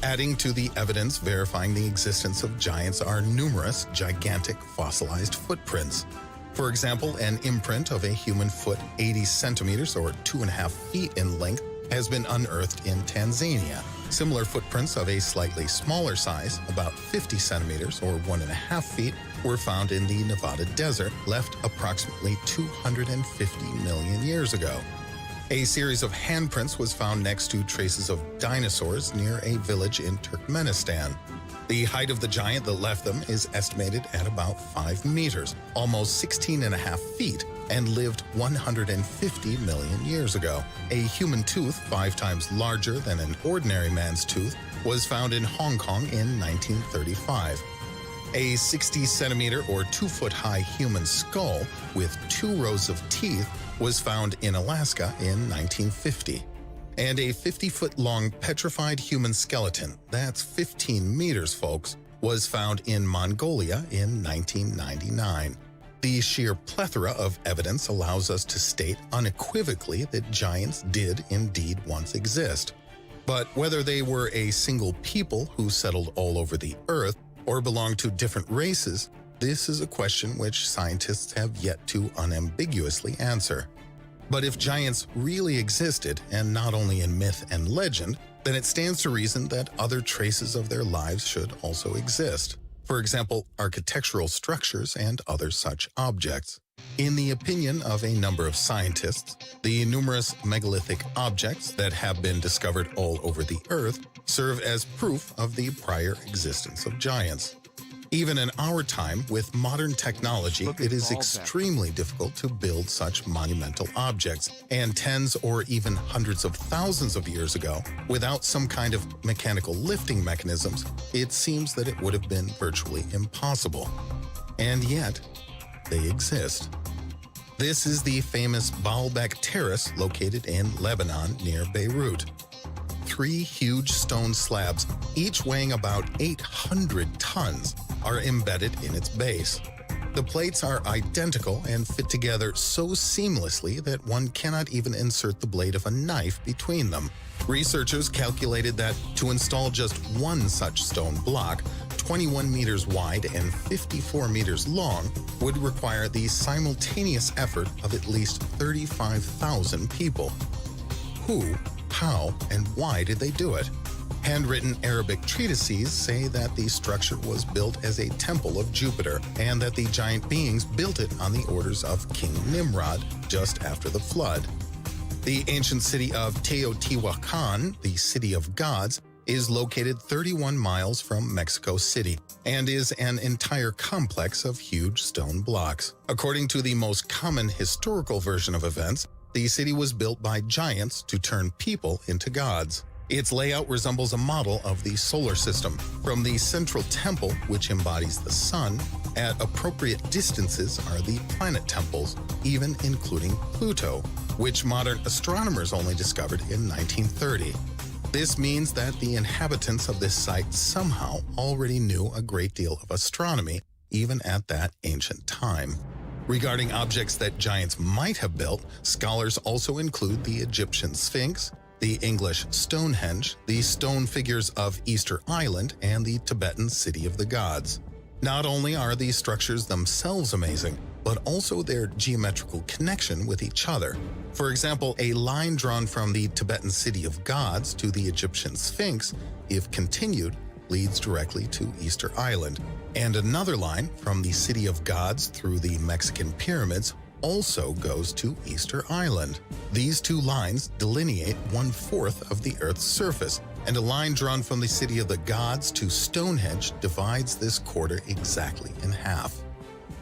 Speaker 10: Adding to the evidence verifying the existence of giants are numerous gigantic fossilized footprints. For example, an imprint of a human foot 80 centimeters or 2.5 feet in length has been unearthed in Tanzania. Similar footprints of a slightly smaller size, about 50 centimeters or 1.5 feet, were found in the Nevada desert, left approximately 250 million years ago. A series of handprints was found next to traces of dinosaurs near a village in Turkmenistan. The height of the giant that left them is estimated at about 5 meters, almost 16.5 feet, and lived 150 million years ago. A human tooth 5 times larger than an ordinary man's tooth was found in Hong Kong in 1935. A 60 centimeter or 2 foot high human skull with 2 rows of teeth was found in Alaska in 1950. And a 50-foot long petrified human skeleton, that's 15 meters, folks, was found in Mongolia in 1999. The sheer plethora of evidence allows us to state unequivocally that giants did indeed once exist. But whether they were a single people who settled all over the earth or belonged to different races, this is a question which scientists have yet to unambiguously answer. But if giants really existed, and not only in myth and legend, then it stands to reason that other traces of their lives should also exist. For example, architectural structures and other such objects. In the opinion of a number of scientists, the numerous megalithic objects that have been discovered all over the Earth serve as proof of the prior existence of giants. Even in our time, with modern technology, it is extremely difficult to build such monumental objects, and tens or even hundreds of thousands of years ago, without some kind of mechanical lifting mechanisms, it seems that it would have been virtually impossible. And yet, they exist. This is the famous Baalbek Terrace located in Lebanon near Beirut. 3 huge stone slabs, each weighing about 800 tons, are embedded in its base. The plates are identical and fit together so seamlessly that one cannot even insert the blade of a knife between them. Researchers calculated that to install just one such stone block, 21 meters wide and 54 meters long, would require the simultaneous effort of at least 35,000 people. Who, how, and why did they do it? Handwritten Arabic treatises say that the structure was built as a temple of Jupiter and that the giant beings built it on the orders of King Nimrod just after the flood. The ancient city of Teotihuacan, the City of Gods, is located 31 miles from Mexico City and is an entire complex of huge stone blocks. According to the most common historical version of events, the city was built by giants to turn people into gods. Its layout resembles a model of the solar system. From the central temple, which embodies the sun, at appropriate distances are the planet temples, even including Pluto, which modern astronomers only discovered in 1930. This means that the inhabitants of this site somehow already knew a great deal of astronomy, even at that ancient time. Regarding objects that giants might have built, scholars also include the Egyptian Sphinx, the English Stonehenge, the stone figures of Easter Island, and the Tibetan City of the Gods. Not only are these structures themselves amazing, but also their geometrical connection with each other. For example, a line drawn from the Tibetan City of Gods to the Egyptian Sphinx, if continued, leads directly to Easter Island, and another line from the City of Gods through the Mexican pyramids also goes to Easter Island. These two lines delineate 1/4 of the Earth's surface, and a line drawn from the City of the Gods to Stonehenge divides this quarter exactly in half.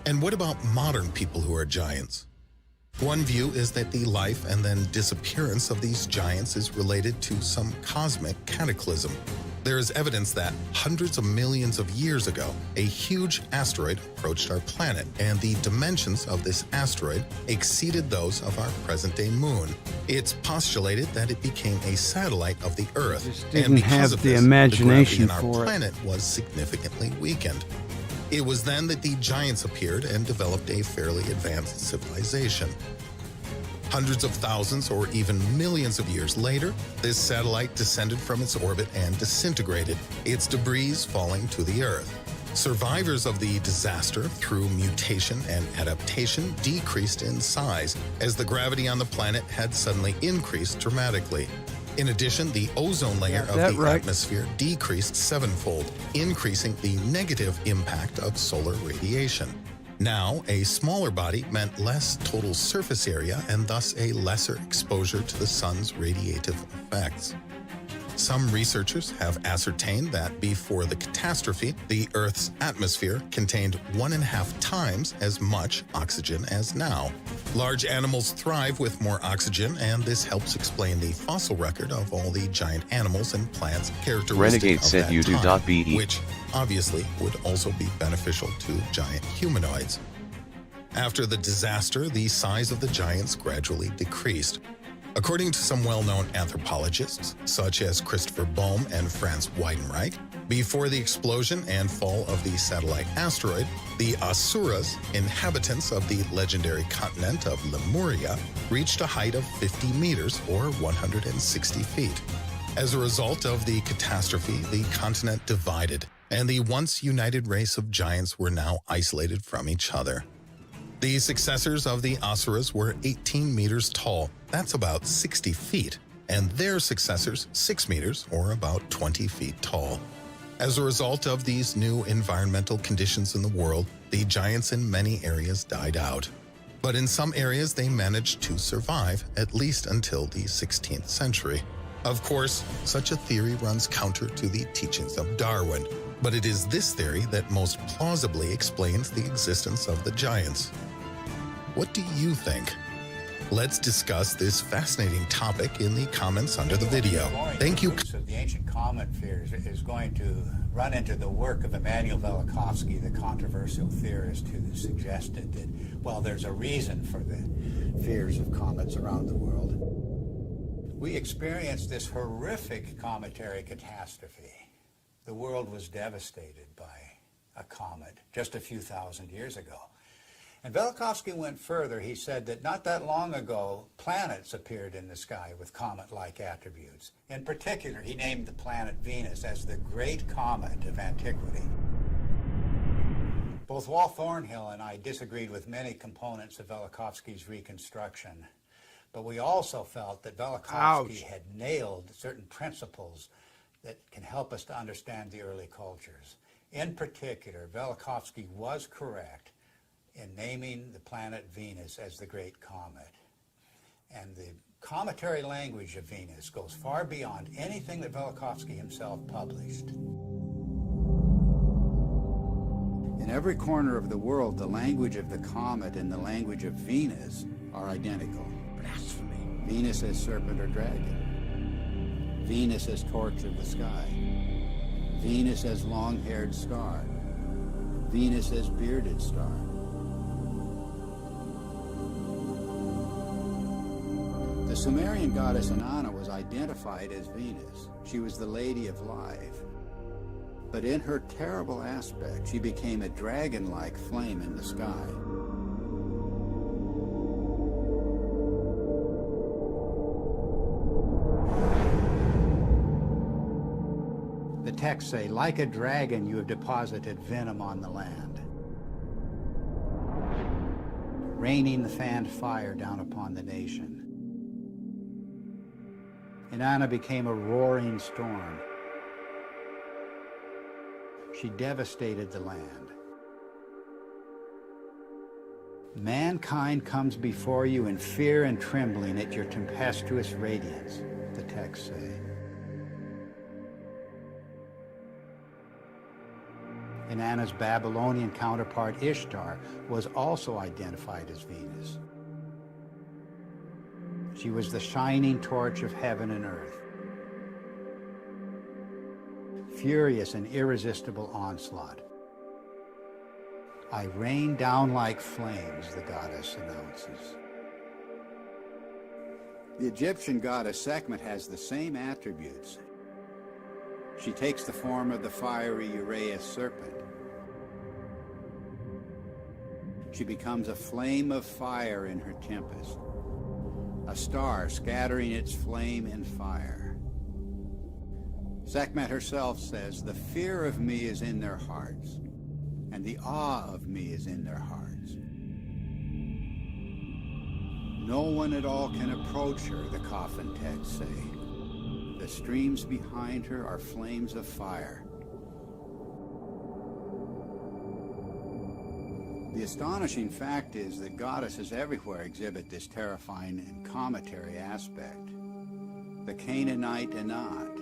Speaker 10: And what about modern people who are giants? One view is that the life and then disappearance of these giants is related to some cosmic cataclysm. There is evidence that hundreds of millions of years ago, a huge asteroid approached our planet, and the dimensions of this asteroid exceeded those of our present-day moon. It's postulated that it became a satellite of the Earth, and because of this, the gravity in our planet was significantly weakened. It was then that the giants appeared and developed a fairly advanced civilization. Hundreds of thousands or even millions of years later, this satellite descended from its orbit and disintegrated, its debris falling to the Earth. Survivors of the disaster, through mutation and adaptation, decreased in size as the gravity on the planet had suddenly increased dramatically. In addition, the ozone layer of the atmosphere decreased 7-fold, increasing the negative impact of solar radiation. Now, a smaller body meant less total surface area and thus a lesser exposure to the sun's radiative effects. Some researchers have ascertained that before the catastrophe, the Earth's atmosphere contained 1.5 times as much oxygen as now. Large animals thrive with more oxygen, and this helps explain the fossil record of all the giant animals and plants characteristic of that time, which obviously would also be beneficial to giant humanoids. After the disaster, the size of the giants gradually decreased. According to some well-known anthropologists, such as Christopher Bohm and Franz Weidenreich, before the explosion and fall of the satellite asteroid, the Asuras, inhabitants of the legendary continent of Lemuria, reached a height of 50 meters or 160 feet. As a result of the catastrophe, the continent divided, and the once united race of giants were now isolated from each other. The successors of the Asuras were 18 meters tall, that's about 60 feet, and their successors 6 meters, or about 20 feet tall. As a result of these new environmental conditions in the world, the giants in many areas died out. But in some areas they managed to survive, at least until the 16th century. Of course, such a theory runs counter to the teachings of Darwin, but it is this theory that most plausibly explains the existence of the giants. What do you think? Let's discuss this fascinating topic in the comments under the video. Thank you.
Speaker 9: So the ancient comet fears is going to run into the work of Immanuel Velikovsky, the controversial theorist who suggested that, well, there's a reason for the fears of comets around the world. We experienced this horrific cometary catastrophe. The world was devastated by a comet just a few thousand years ago. And Velikovsky went further. He said that not that long ago, planets appeared in the sky with comet-like attributes. In particular, he named the planet Venus as the great comet of antiquity. Both Walt Thornhill and I disagreed with many components of Velikovsky's reconstruction, but we also felt that Velikovsky had nailed certain principles that can help us to understand the early cultures. In particular, Velikovsky was correct in naming the planet Venus as the Great Comet. And the cometary language of Venus goes far beyond anything that Velikovsky himself published. In every corner of the world, the language of the comet and the language of Venus are identical. Blasphemy. Venus as serpent or dragon. Venus as torch of the sky. Venus as long-haired star. Venus as bearded star. The Sumerian goddess Inanna was identified as Venus. She was the Lady of Life. But in her terrible aspect, she became a dragon-like flame in the sky. The texts say, like a dragon, you have deposited venom on the land, raining the fanned fire down upon the nation. Inanna became a roaring storm. She devastated the land. Mankind comes before you in fear and trembling at your tempestuous radiance, the texts say. Inanna's Babylonian counterpart Ishtar was also identified as Venus. She was the shining torch of heaven and earth. Furious and irresistible onslaught. I rain down like flames, the goddess announces. The Egyptian goddess Sekhmet has the same attributes. She takes the form of the fiery Uraeus serpent. She becomes a flame of fire in her tempest, a star scattering its flame and fire. Sekhmet herself says, the fear of me is in their hearts, and the awe of me is in their hearts. No one at all can approach her, the coffin texts say. The streams behind her are flames of fire. The astonishing fact is that goddesses everywhere exhibit this terrifying and cometary aspect. The Canaanite Anat,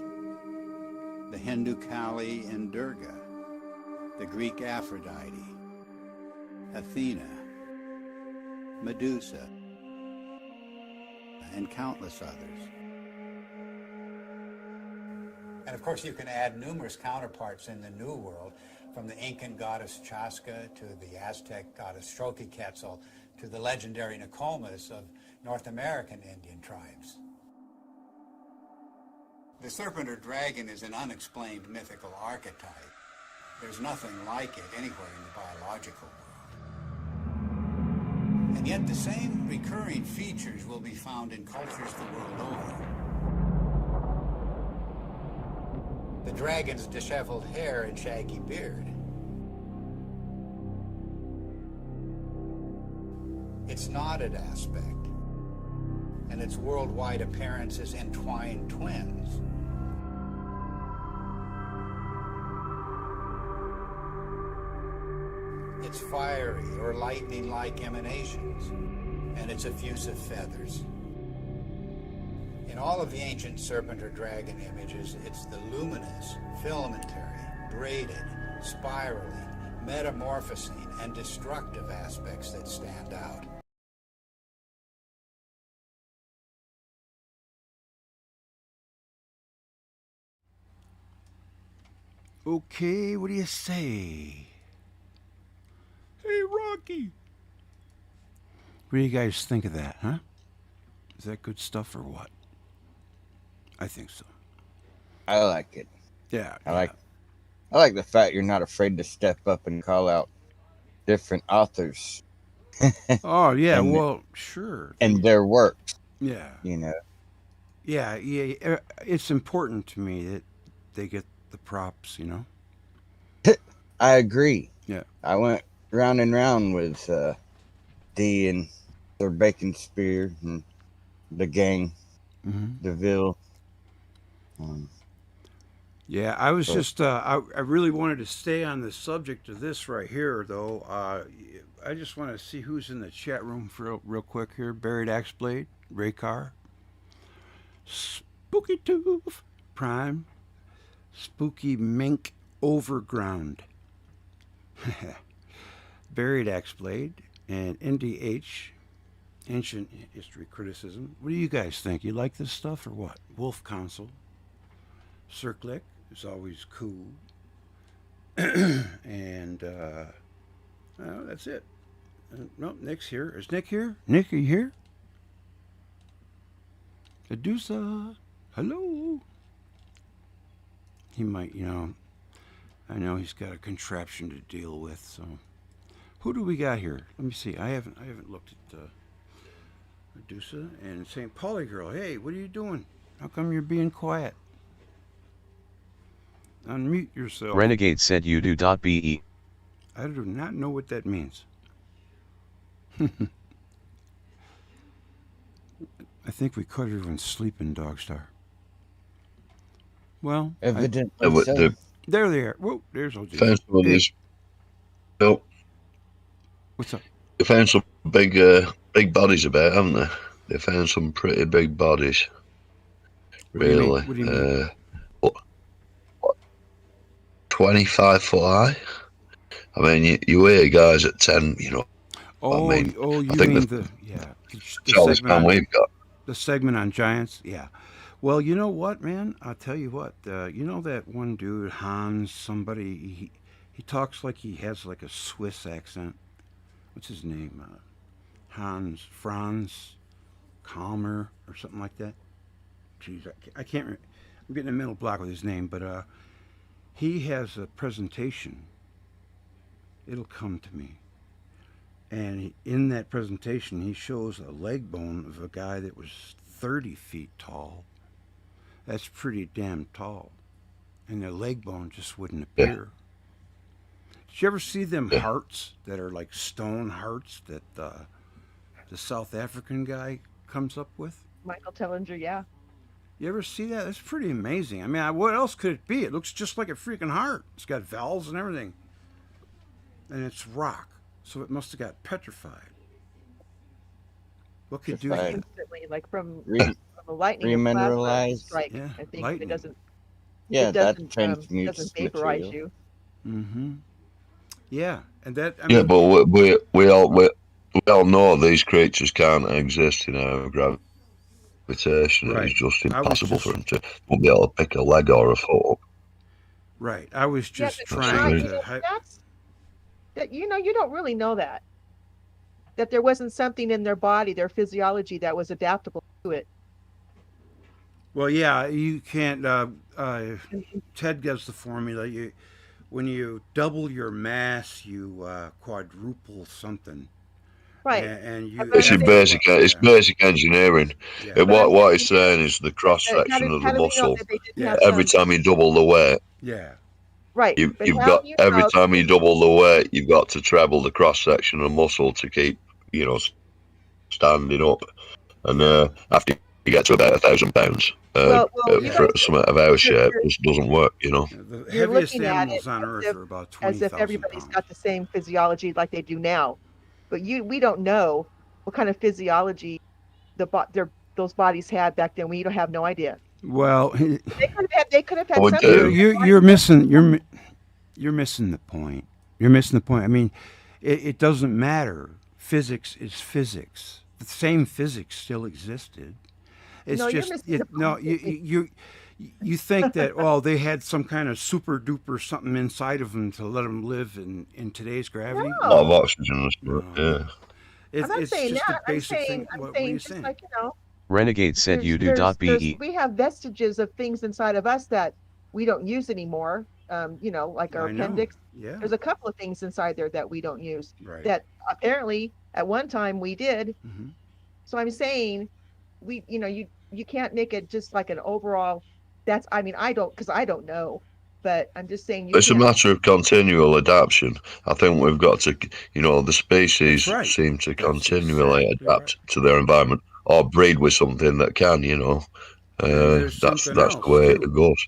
Speaker 9: the Hindu Kali and Durga, the Greek Aphrodite, Athena, Medusa, and countless others. And of course you can add numerous counterparts in the New World, from the Incan goddess Chaska to the Aztec goddess Xochiquetzal to the legendary Nokomis of North American Indian tribes. The serpent or dragon is an unexplained mythical archetype. There's nothing like it anywhere in the biological world. And yet the same recurring features will be found in cultures the world over. The dragon's disheveled hair and shaggy beard. its knotted aspect, and its worldwide appearance as entwined twins. Its fiery or lightning-like emanations, and its effusive feathers. In all of the ancient serpent or dragon images, it's the luminous, filamentary, braided, spiraling, metamorphosing, and destructive aspects that stand out.
Speaker 4: Okay, what do you say? Hey, Rocky. What do you guys think of that, huh? Is that good stuff or what? I think so.
Speaker 3: I like it.
Speaker 4: Yeah.
Speaker 3: I like the fact you're not afraid to step up and call out different authors.
Speaker 4: Oh, yeah,
Speaker 3: and,
Speaker 4: well, sure.
Speaker 3: And their works.
Speaker 4: Yeah.
Speaker 3: You know.
Speaker 4: Yeah, it's important to me that they get the props, you know?
Speaker 3: I agree.
Speaker 4: Yeah.
Speaker 3: I went round and round with Dee and their Bacon Spear and the gang, DeVille.
Speaker 4: Yeah, I was just, I really wanted to stay on the subject of this right here, though. I just want to see who's in the chat room for real quick here. Buried Axeblade, Ray Carr, Spooky Tooth, Prime, Spooky Mink Overground, Buried Axeblade, and NDH, Ancient History Criticism. What do you guys think? You like this stuff or what? Wolf Council, Circlick is always cool. And that's it. No, Nick's here. Is Nick here? Nick, are you here? Adusa, hello. He might, I know he's got a contraption to deal with. So, who do we got here? Let me see. I haven't looked at Adusa and St. Pauli girl. Hey, what are you doing? How come you're being quiet? Unmute yourself.
Speaker 11: Renegade said you do.be.
Speaker 4: I do not know what that means. I think we caught everyone sleeping, Dogstar. Well,
Speaker 3: evidently so.
Speaker 4: There they are. Whoa, there's OJ.
Speaker 5: Found some of these. Nope.
Speaker 4: What's up?
Speaker 5: They found some big bodies about, haven't they? They found some pretty big bodies. Really.
Speaker 4: What do you mean?
Speaker 5: 25 foot high. I mean, you hear guys at 10,
Speaker 4: Oh,
Speaker 5: I mean,
Speaker 4: you
Speaker 5: I think
Speaker 4: mean
Speaker 5: the
Speaker 4: segment
Speaker 5: we've got.
Speaker 4: The segment on giants? Yeah. Well, you know what, man? I'll tell you what. You know that one dude, Hans, somebody, he talks like he has like a Swiss accent. What's his name? Franz Kalmer or something like that. Jeez, I can't remember. I'm getting a mental block with his name, but he has a presentation. It'll come to me. And in that presentation, he shows a leg bone of a guy that was 30 feet tall. That's pretty damn tall. And the leg bone just wouldn't appear. Did you ever see them hearts that are like stone hearts that the South African guy comes up with?
Speaker 6: Michael Tellinger, yeah.
Speaker 4: You ever see that? That's pretty amazing. I mean, what else could it be? It looks just like a freaking heart. It's got valves and everything. And it's rock. So it must have got petrified. What could do that?
Speaker 6: Instantly, like from a lightning
Speaker 3: remineralized
Speaker 6: strike. Yeah, I think lightning. It doesn't.
Speaker 3: Yeah,
Speaker 6: it doesn't,
Speaker 3: that transmutes
Speaker 6: doesn't vaporize
Speaker 3: material.
Speaker 6: you.
Speaker 4: Mm-hmm. Yeah, and that.
Speaker 5: Yeah, but we all know these creatures can't exist in our gravitation.
Speaker 4: Right.
Speaker 5: It's just impossible for them to be able to pick a leg or a foot up.
Speaker 4: Right. I was just trying to.
Speaker 6: You don't really know that there wasn't something in their body, their physiology, that was adaptable to it.
Speaker 4: Well, yeah, you can't. Ted gives the formula. When you double your mass, you quadruple something.
Speaker 6: Right.
Speaker 4: And
Speaker 5: it's basic engineering.
Speaker 4: Yeah.
Speaker 5: What he's saying is the cross section of the muscle. Every time you double the weight.
Speaker 4: Yeah.
Speaker 6: Right.
Speaker 5: You've got every time you double the weight, you've got to treble the cross section of muscle to keep, standing up. And after you get to about 1,000 pounds, for something of our shape, it just doesn't work, you know.
Speaker 4: The
Speaker 6: You're
Speaker 4: heaviest
Speaker 6: looking at
Speaker 4: animals
Speaker 6: it
Speaker 4: on
Speaker 6: as
Speaker 4: Earth
Speaker 6: if,
Speaker 4: are about
Speaker 6: as if
Speaker 4: 20,000
Speaker 6: everybody's
Speaker 4: pounds.
Speaker 6: got the same physiology like they do now. But we don't know what kind of physiology those bodies had back then. We don't have no idea.
Speaker 4: Well,
Speaker 6: They could have had
Speaker 5: Well,
Speaker 6: something.
Speaker 4: you're missing you're missing the point. You're missing the point. I mean, it doesn't matter. Physics is physics. The same physics still existed. It's
Speaker 6: No, you're
Speaker 4: just
Speaker 6: missing the point.
Speaker 4: you think that they had some kind of super duper something inside of them to let them live in today's gravity.
Speaker 5: A lot of oxygen and stuff, yeah.
Speaker 6: I'm not
Speaker 4: It's
Speaker 6: saying
Speaker 4: just
Speaker 6: that.
Speaker 4: a basic thing.
Speaker 6: I'm
Speaker 4: What are
Speaker 6: saying
Speaker 4: you
Speaker 6: just
Speaker 4: saying?
Speaker 6: like,
Speaker 11: Renegade said you do.be.
Speaker 6: we have vestiges of things inside of us that we don't use anymore. Like our
Speaker 4: I know.
Speaker 6: appendix.
Speaker 4: Yeah.
Speaker 6: There's a couple of things inside there that we don't use
Speaker 4: Right.
Speaker 6: that apparently at one time we did.
Speaker 4: Mhm.
Speaker 6: So I'm saying you can't make it just like an overall. I don't know, but I'm just saying
Speaker 5: It's a matter of continual adaptation. I think we've got to, the species
Speaker 4: That's right.
Speaker 5: seem to
Speaker 4: That's
Speaker 5: continually
Speaker 4: exactly
Speaker 5: adapt to their environment or breed with something that can,
Speaker 4: there's
Speaker 5: that's
Speaker 4: something
Speaker 5: the
Speaker 4: else,
Speaker 5: way
Speaker 4: too.
Speaker 5: it goes.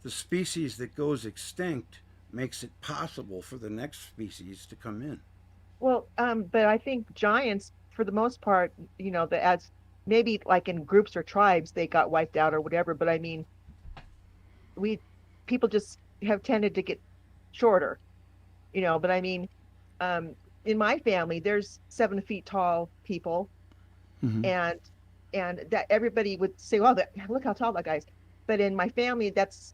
Speaker 4: The species that goes extinct makes it possible for the next species to come in.
Speaker 6: Well, but I think giants, for the most part, as maybe like in groups or tribes, they got wiped out or whatever. But I mean, people just have tended to get shorter, But I mean, in my family, there's 7 feet tall people,
Speaker 4: Mhm.
Speaker 6: and that everybody would say, "Well, look how tall that guy is." But in my family, that's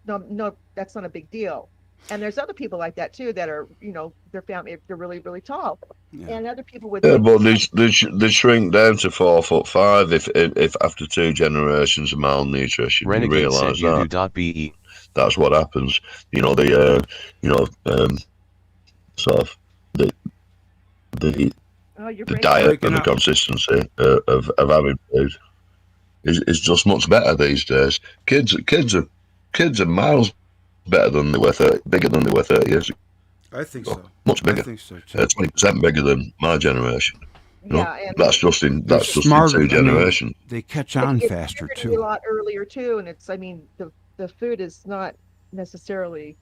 Speaker 6: that's not a big deal. And there's other people like that too that are, their family, they're really, really tall.
Speaker 4: Yeah.
Speaker 6: And other people would
Speaker 5: Yeah,
Speaker 6: think,
Speaker 5: but they shrink down to 4'5" if after 2 generations of malnutrition. You
Speaker 11: Renegade said
Speaker 5: realise
Speaker 11: you
Speaker 5: that
Speaker 11: do.be.
Speaker 5: that's what happens. Sort of the
Speaker 6: "Oh, you're
Speaker 5: the
Speaker 6: breaking
Speaker 5: diet
Speaker 4: Breaking
Speaker 5: and the
Speaker 4: up.
Speaker 5: consistency of having food is just much better these days. Kids are miles better than they were 30, bigger than they were 30 years ago.
Speaker 4: I think so.
Speaker 5: Much
Speaker 4: I
Speaker 5: bigger.
Speaker 4: think so too.
Speaker 5: 20% bigger than my generation.
Speaker 6: Yeah, and
Speaker 5: That's just in
Speaker 4: They're
Speaker 5: 2
Speaker 4: smarter.
Speaker 5: generations.
Speaker 4: They catch on
Speaker 6: it's
Speaker 4: faster
Speaker 6: puberty a
Speaker 4: too.
Speaker 6: lot earlier too. And the food is not necessarily.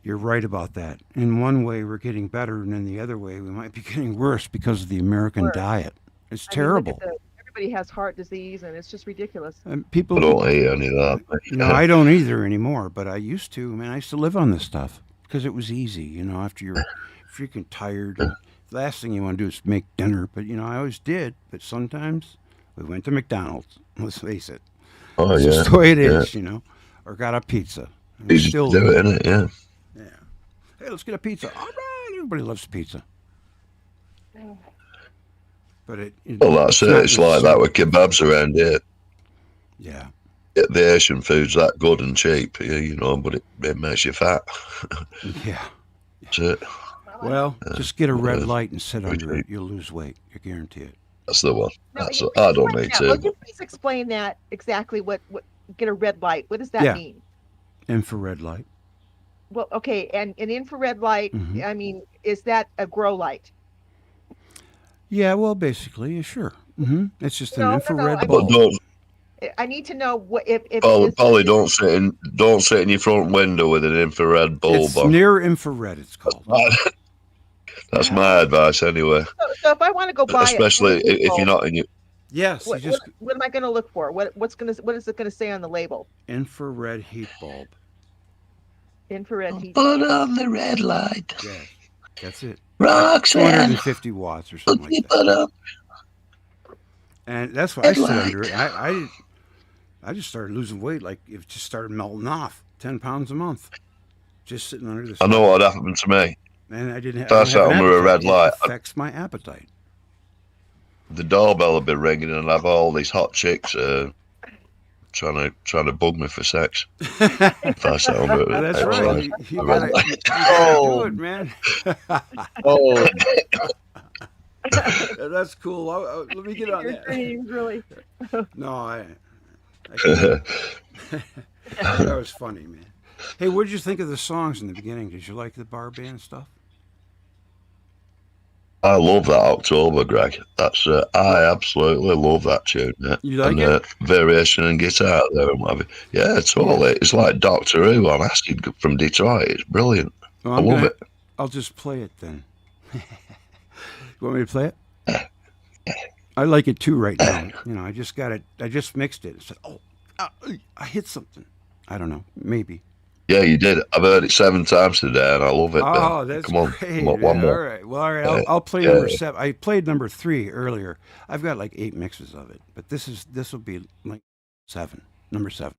Speaker 4: You're right about that. In one way, we're getting better, and in the other way, we might be getting worse because of the American
Speaker 6: Worse.
Speaker 4: diet. It's
Speaker 6: I mean, look at
Speaker 4: terrible.
Speaker 6: everybody has heart disease, and it's just ridiculous.
Speaker 4: And
Speaker 5: I
Speaker 4: people,
Speaker 5: don't eat any of that.
Speaker 4: I don't either anymore, but I used to. Man, I used to live on this stuff because it was easy. After you're freaking tired, and the last thing you want to do is make dinner. But I always did. But sometimes we went to McDonald's. Let's face it.
Speaker 5: Oh,
Speaker 4: It's
Speaker 5: yeah.
Speaker 4: just the way it is, or got a pizza. And we
Speaker 5: Easy to do it, isn't it? Yeah.
Speaker 4: Yeah. Hey, let's get a pizza. All right, everybody loves pizza. But
Speaker 5: Well, that's
Speaker 4: it's
Speaker 5: it.
Speaker 4: not
Speaker 5: It's like that with kebabs around here.
Speaker 4: Yeah.
Speaker 5: The Asian food's that good and cheap, but it makes you fat.
Speaker 4: Yeah.
Speaker 5: That's it.
Speaker 4: Well, just get a red light and sit
Speaker 5: very
Speaker 4: under it.
Speaker 5: cheap.
Speaker 4: You'll lose weight. I guarantee it.
Speaker 5: That's the one.
Speaker 6: No,
Speaker 5: I don't
Speaker 6: explain
Speaker 5: need
Speaker 6: that.
Speaker 5: to.
Speaker 6: Would you please explain that exactly? What get a red light? What does that
Speaker 4: Yeah.
Speaker 6: mean?
Speaker 4: Infrared light.
Speaker 6: Well, okay, and an infrared light.
Speaker 4: Mhm.
Speaker 6: I mean, is that a grow light?
Speaker 4: Yeah, well, basically, sure. It's just an
Speaker 6: No,
Speaker 4: infrared
Speaker 6: I
Speaker 5: But
Speaker 4: bulb.
Speaker 6: mean, I need to know what if it is.
Speaker 5: Polly, don't sit in your front window with an infrared bulb
Speaker 4: It's
Speaker 5: on.
Speaker 4: near infrared, it's called.
Speaker 5: That's my advice, anyway.
Speaker 6: So if I want to go buy
Speaker 5: Especially
Speaker 6: a
Speaker 5: if you're not in your.
Speaker 4: Yes,
Speaker 6: what,
Speaker 4: you just
Speaker 6: what am I going to look for? What is it going to say on the label?
Speaker 4: infrared heat bulb.
Speaker 6: Infrared heat.
Speaker 5: Put on the red light.
Speaker 4: Yeah, that's it.
Speaker 5: Roxanne,
Speaker 4: 250 watts or something like that.
Speaker 5: put up.
Speaker 4: And that's why I
Speaker 5: Red
Speaker 4: sit
Speaker 5: light.
Speaker 4: under it. I just started losing weight. Like it just started melting off. 10 pounds a month. Just sitting under this.
Speaker 5: I know what happened to me.
Speaker 4: And I didn't have.
Speaker 5: If I sat under a red light,
Speaker 4: It affects my appetite.
Speaker 5: The doorbell would be ringing, and I'd have all these hot chicks trying to bug me for sex. If I sat under it,
Speaker 4: That's right. You gotta do it, man.
Speaker 3: Oh,
Speaker 4: That's cool. Let me get on
Speaker 6: Your
Speaker 4: that.
Speaker 6: dreams, really.
Speaker 4: No, I can't. That was funny, man. Hey, what did you think of the songs in the beginning? Did you like the bar band stuff?
Speaker 5: I love that October, Greg. That's I absolutely love that tune. Yeah.
Speaker 4: You like
Speaker 5: and,
Speaker 4: it?
Speaker 5: Variation and guitar there and whatever. Yeah, totally. It's like Doctor Who on acid from Detroit. It's brilliant.
Speaker 4: Well,
Speaker 5: I love it.
Speaker 4: I'll just play it then. You want me to play it? I like it too right now. You know, I just got it. I just mixed it. I said, oh, I hit something. I don't know. Maybe.
Speaker 5: Yeah, you did. I've heard it 7 times today, and I love it.
Speaker 4: Oh, that's
Speaker 5: Come on,
Speaker 4: great.
Speaker 5: come on, one more.
Speaker 4: All right. Well, all right. I'll play number 7. I played number 3 earlier. I've got like 8 mixes of it, but this will be like 7. Number 7.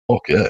Speaker 5: Okay.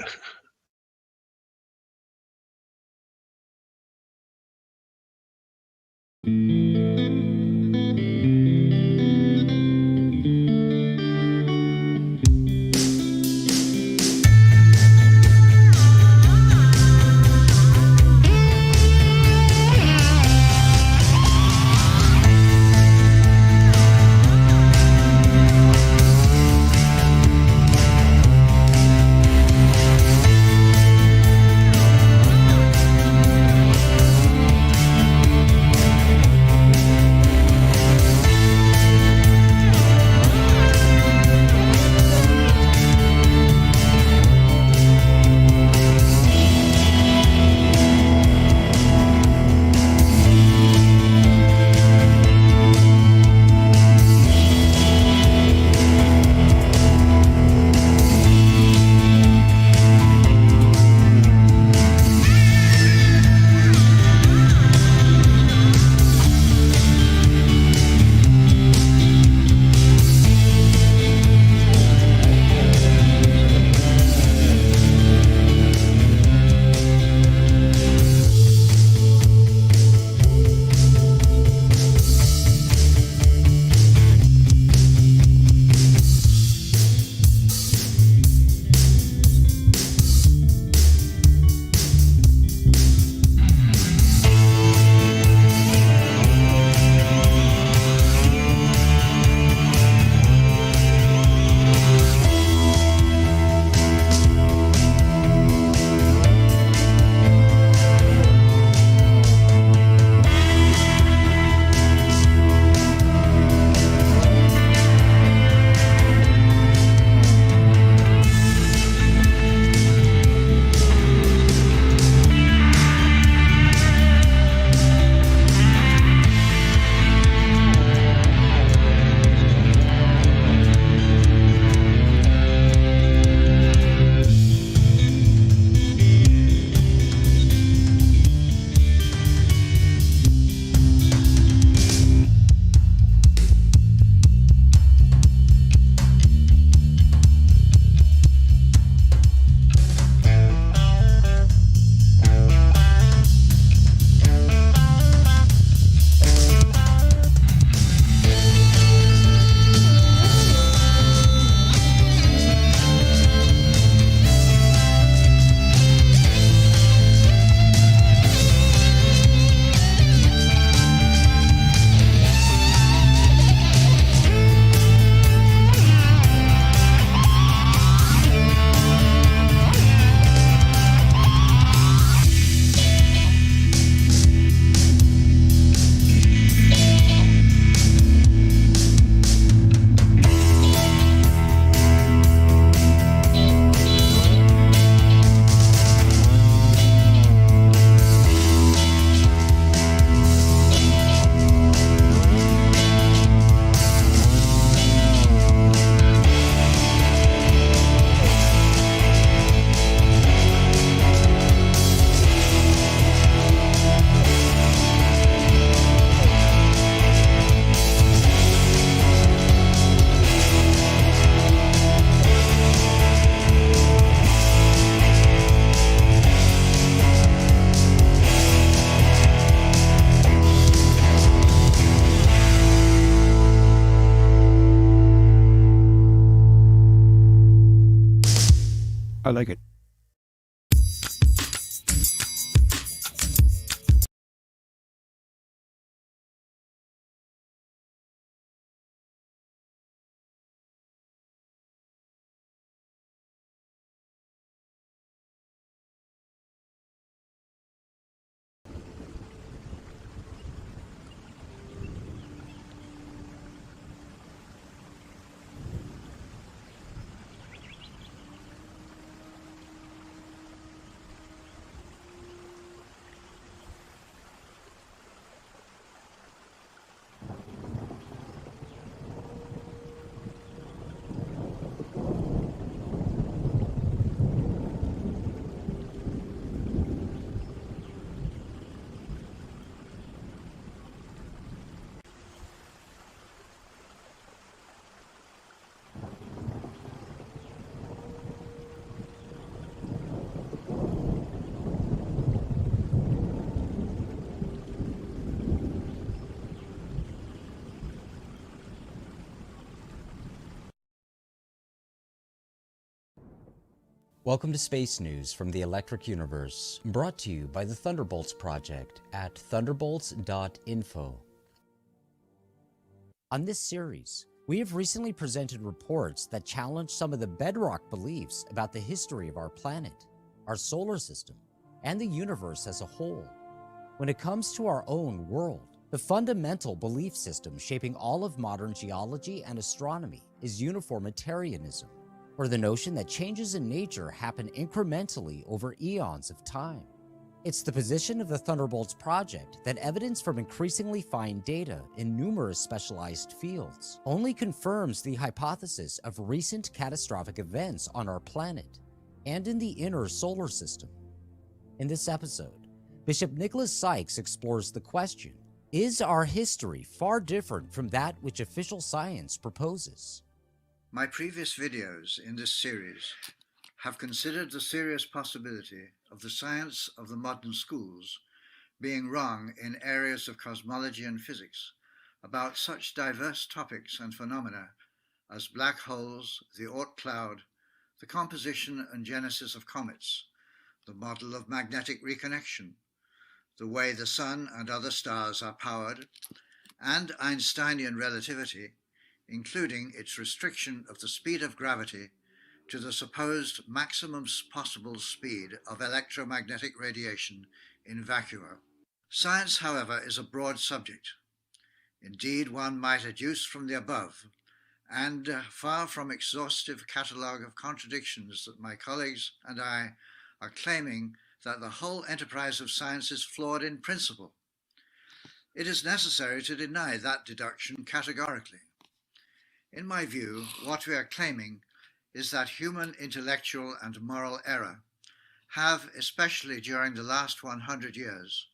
Speaker 4: I like it.
Speaker 12: Welcome to Space News from the Electric Universe, brought to you by the Thunderbolts Project at thunderbolts.info. On this series, we have recently presented reports that challenge some of the bedrock beliefs about the history of our planet, our solar system, and the universe as a whole. When it comes to our own world, the fundamental belief system shaping all of modern geology and astronomy is uniformitarianism, or the notion that changes in nature happen incrementally over eons of time. It's the position of the Thunderbolts Project that evidence from increasingly fine data in numerous specialized fields only confirms the hypothesis of recent catastrophic events on our planet and in the inner solar system. In this episode, Bishop Nicholas Sykes explores the question, is our history far different from that which official science proposes?
Speaker 13: My previous videos in this series have considered the serious possibility of the science of the modern schools being wrong in areas of cosmology and physics about such diverse topics and phenomena as black holes, the Oort cloud, the composition and genesis of comets, the model of magnetic reconnection, the way the sun and other stars are powered, and Einsteinian relativity, including its restriction of the speed of gravity to the supposed maximum possible speed of electromagnetic radiation in vacua. Science, however, is a broad subject. Indeed, one might adduce from the above, and far from exhaustive catalogue of contradictions that my colleagues and I are claiming that the whole enterprise of science is flawed in principle. It is necessary to deny that deduction categorically. In my view, what we are claiming is that human intellectual and moral error have, especially during the last 100 years,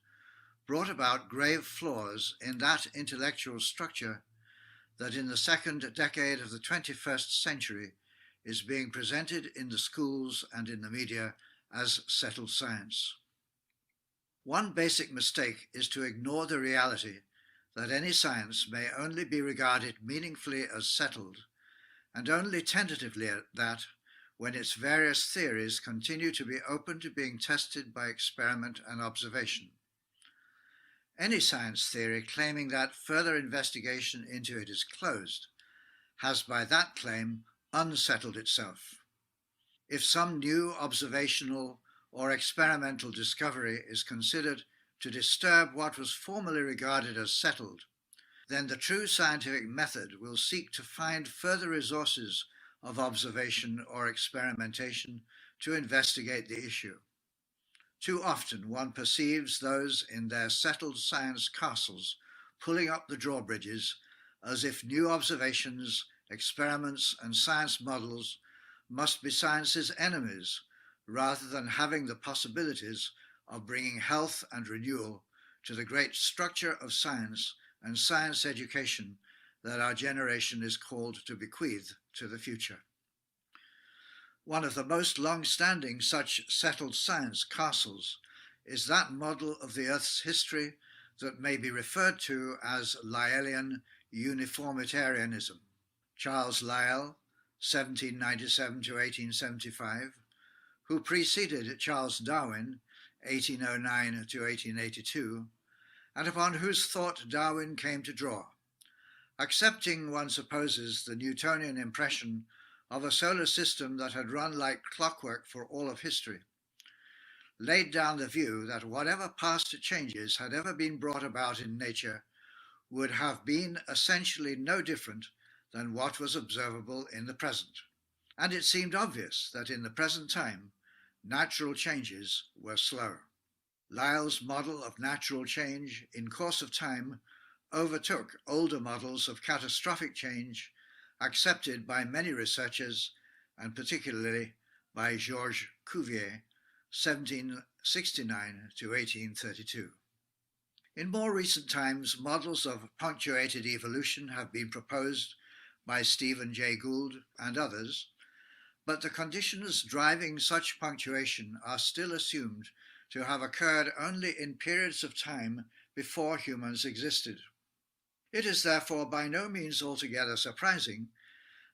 Speaker 13: brought about grave flaws in that intellectual structure that in the second decade of the 21st century is being presented in the schools and in the media as settled science. One basic mistake is to ignore the reality that any science may only be regarded meaningfully as settled, and only tentatively at that, when its various theories continue to be open to being tested by experiment and observation. Any science theory claiming that further investigation into it is closed has by that claim unsettled itself. If some new observational or experimental discovery is considered to disturb what was formerly regarded as settled, then the true scientific method will seek to find further resources of observation or experimentation to investigate the issue. Too often one perceives those in their settled science castles pulling up the drawbridges as if new observations, experiments, and science models must be science's enemies, rather than having the possibilities of bringing health and renewal to the great structure of science and science education that our generation is called to bequeath to the future. One of the most long-standing such settled science castles is that model of the Earth's history that may be referred to as Lyellian uniformitarianism. Charles Lyell, 1797 to 1875, who preceded Charles Darwin, 1809 to 1882, and upon whose thought Darwin came to draw, accepting, one supposes, the Newtonian impression of a solar system that had run like clockwork for all of history, laid down the view that whatever past changes had ever been brought about in nature would have been essentially no different than what was observable in the present. And it seemed obvious that in the present time, natural changes were slow. Lyell's model of natural change in course of time overtook older models of catastrophic change accepted by many researchers, and particularly by Georges Cuvier, 1769 to 1832. In more recent times, models of punctuated evolution have been proposed by Stephen Jay Gould and others, but the conditions driving such punctuation are still assumed to have occurred only in periods of time before humans existed. It is therefore by no means altogether surprising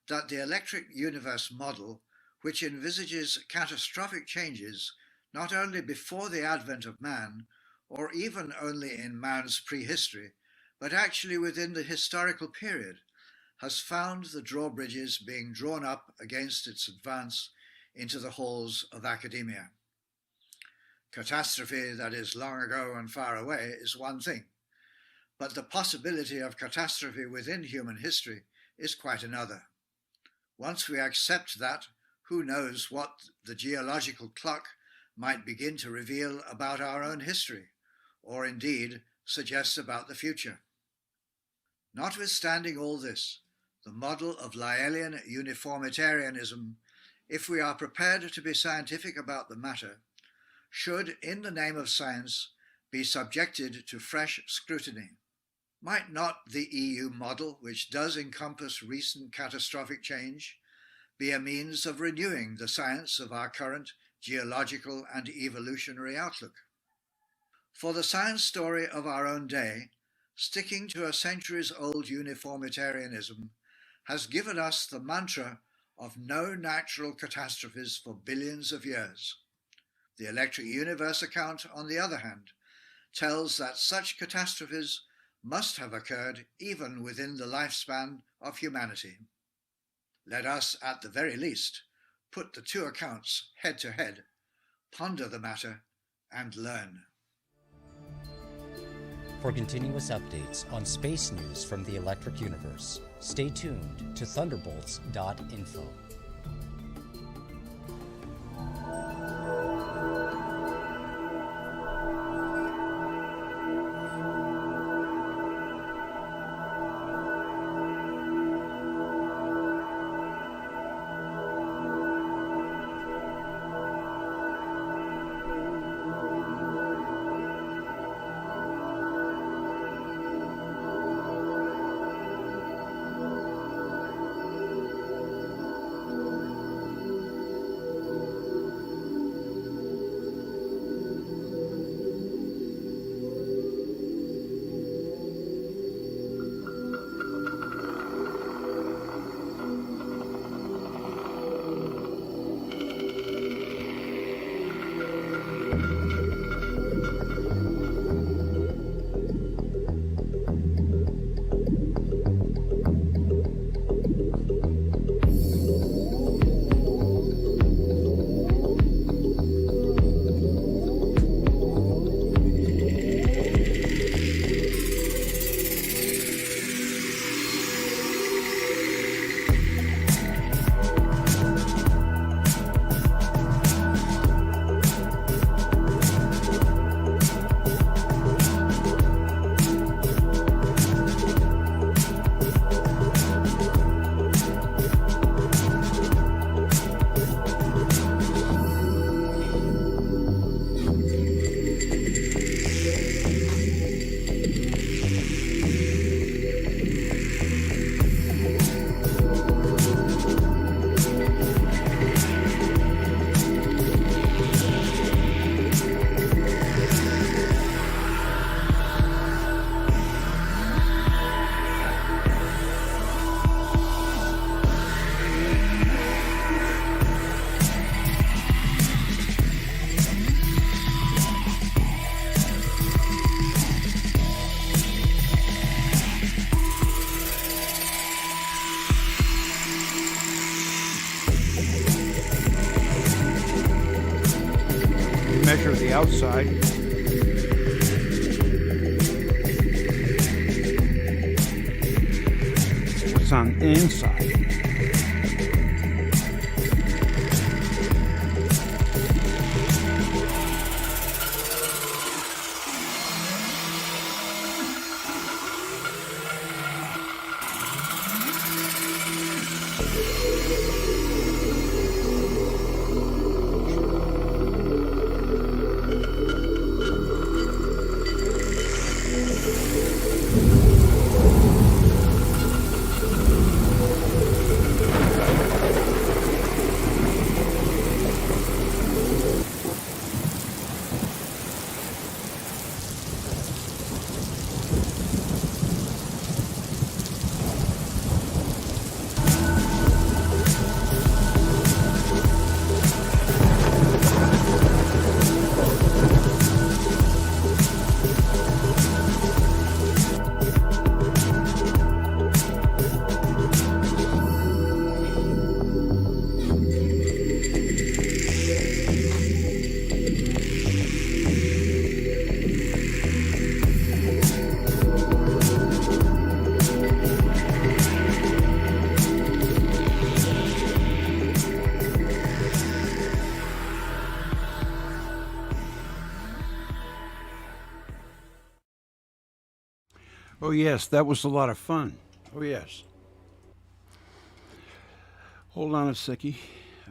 Speaker 13: that the electric universe model, which envisages catastrophic changes not only before the advent of man, or even only in man's prehistory, but actually within the historical period, has found the drawbridges being drawn up against its advance into the halls of academia. Catastrophe that is long ago and far away is one thing, but the possibility of catastrophe within human history is quite another. Once we accept that, who knows what the geological clock might begin to reveal about our own history, or indeed suggest about the future. Notwithstanding all this, the model of Lyellian uniformitarianism, if we are prepared to be scientific about the matter, should, in the name of science, be subjected to fresh scrutiny. Might not the EU model, which does encompass recent catastrophic change, be a means of renewing the science of our current geological and evolutionary outlook? For the science story of our own day, sticking to a centuries-old uniformitarianism has given us the mantra of no natural catastrophes for billions of years. The electric universe account, on the other hand, tells that such catastrophes must have occurred even within the lifespan of humanity. Let us, at the very least, put the two accounts head to head, ponder the matter, and learn.
Speaker 12: For continuous updates on space news from the electric universe, stay tuned to thunderbolts.info.
Speaker 4: Measure the outside. What's on the inside? Oh yes, that was a lot of fun. Oh yes. Hold on a seckie.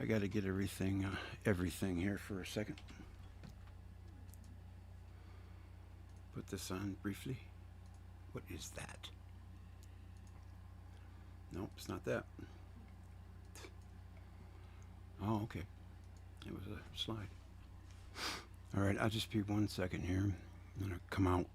Speaker 4: I got to get everything here for a second. Put this on briefly. What is that? Nope, it's not that. Oh, okay. It was a slide. All right, I'll just be 1 second here. I'm gonna come out.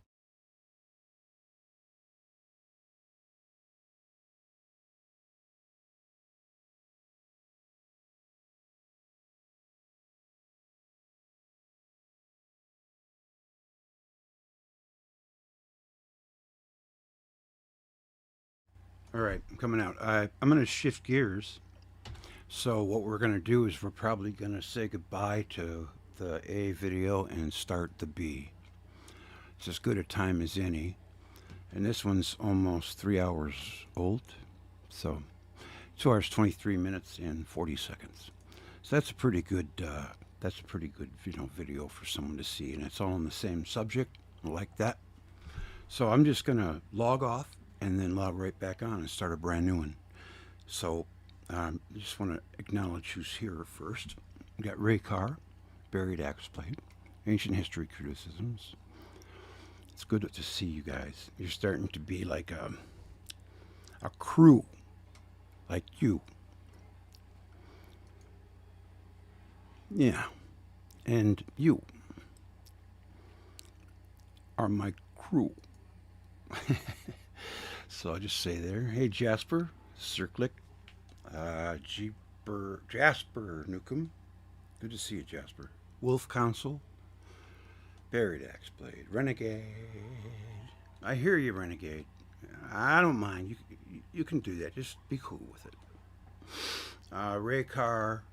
Speaker 4: All right, I'm coming out. I'm going to shift gears. So what we're going to do is we're probably going to say goodbye to the A video and start the B. It's as good a time as any. And this one's almost 3 hours old. So 2 hours, 23 minutes and 40 seconds. So that's a pretty good video for someone to see. And it's all on the same subject. I like that. So I'm just going to log off and then log right back on and start a brand new one. So I just want to acknowledge who's here first. We got Ray Carr, Buried Axe Blade, Ancient History Criticisms. It's good to see you guys. You're starting to be like a crew, like you. Yeah, and you are my crew. So I'll just say there, hey Jasper, Circlick, Jasper Newcomb, good to see you, Jasper. Wolf Council, Buried Axe Blade, Renegade. I hear you, Renegade. I don't mind. You can do that. Just be cool with it. Ray Carr,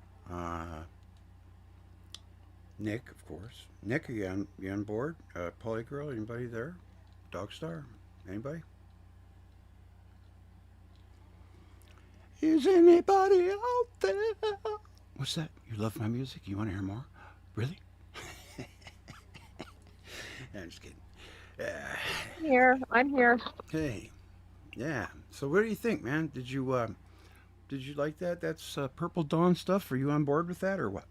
Speaker 4: Nick, of course. Nick, are you on board? Polygirl, anybody there? Dogstar, anybody? Is anybody out there? What's that? You love my music? You want to hear more? Really? I'm just kidding.
Speaker 6: I'm here.
Speaker 4: Hey, yeah. So what do you think, man? Did you like that? That's Purple Dawn stuff. Are you on board with that or what?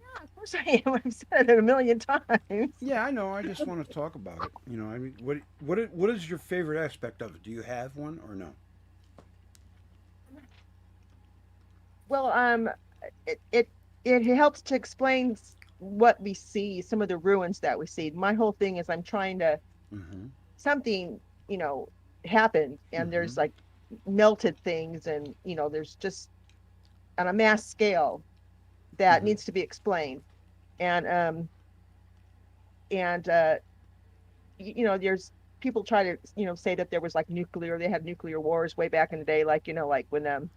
Speaker 6: Yeah, of course I am. I've said it a million times.
Speaker 4: Yeah, I know. I just want to talk about it. You know, I mean, what is your favorite aspect of it? Do you have one or no?
Speaker 6: Well, it helps to explain what we see, some of the ruins that we see. My whole thing is I'm trying to something, happened, and there's like melted things, and there's just on a mass scale that needs to be explained. And there's people try to say that there was like they had nuclear wars way back in the day, like like when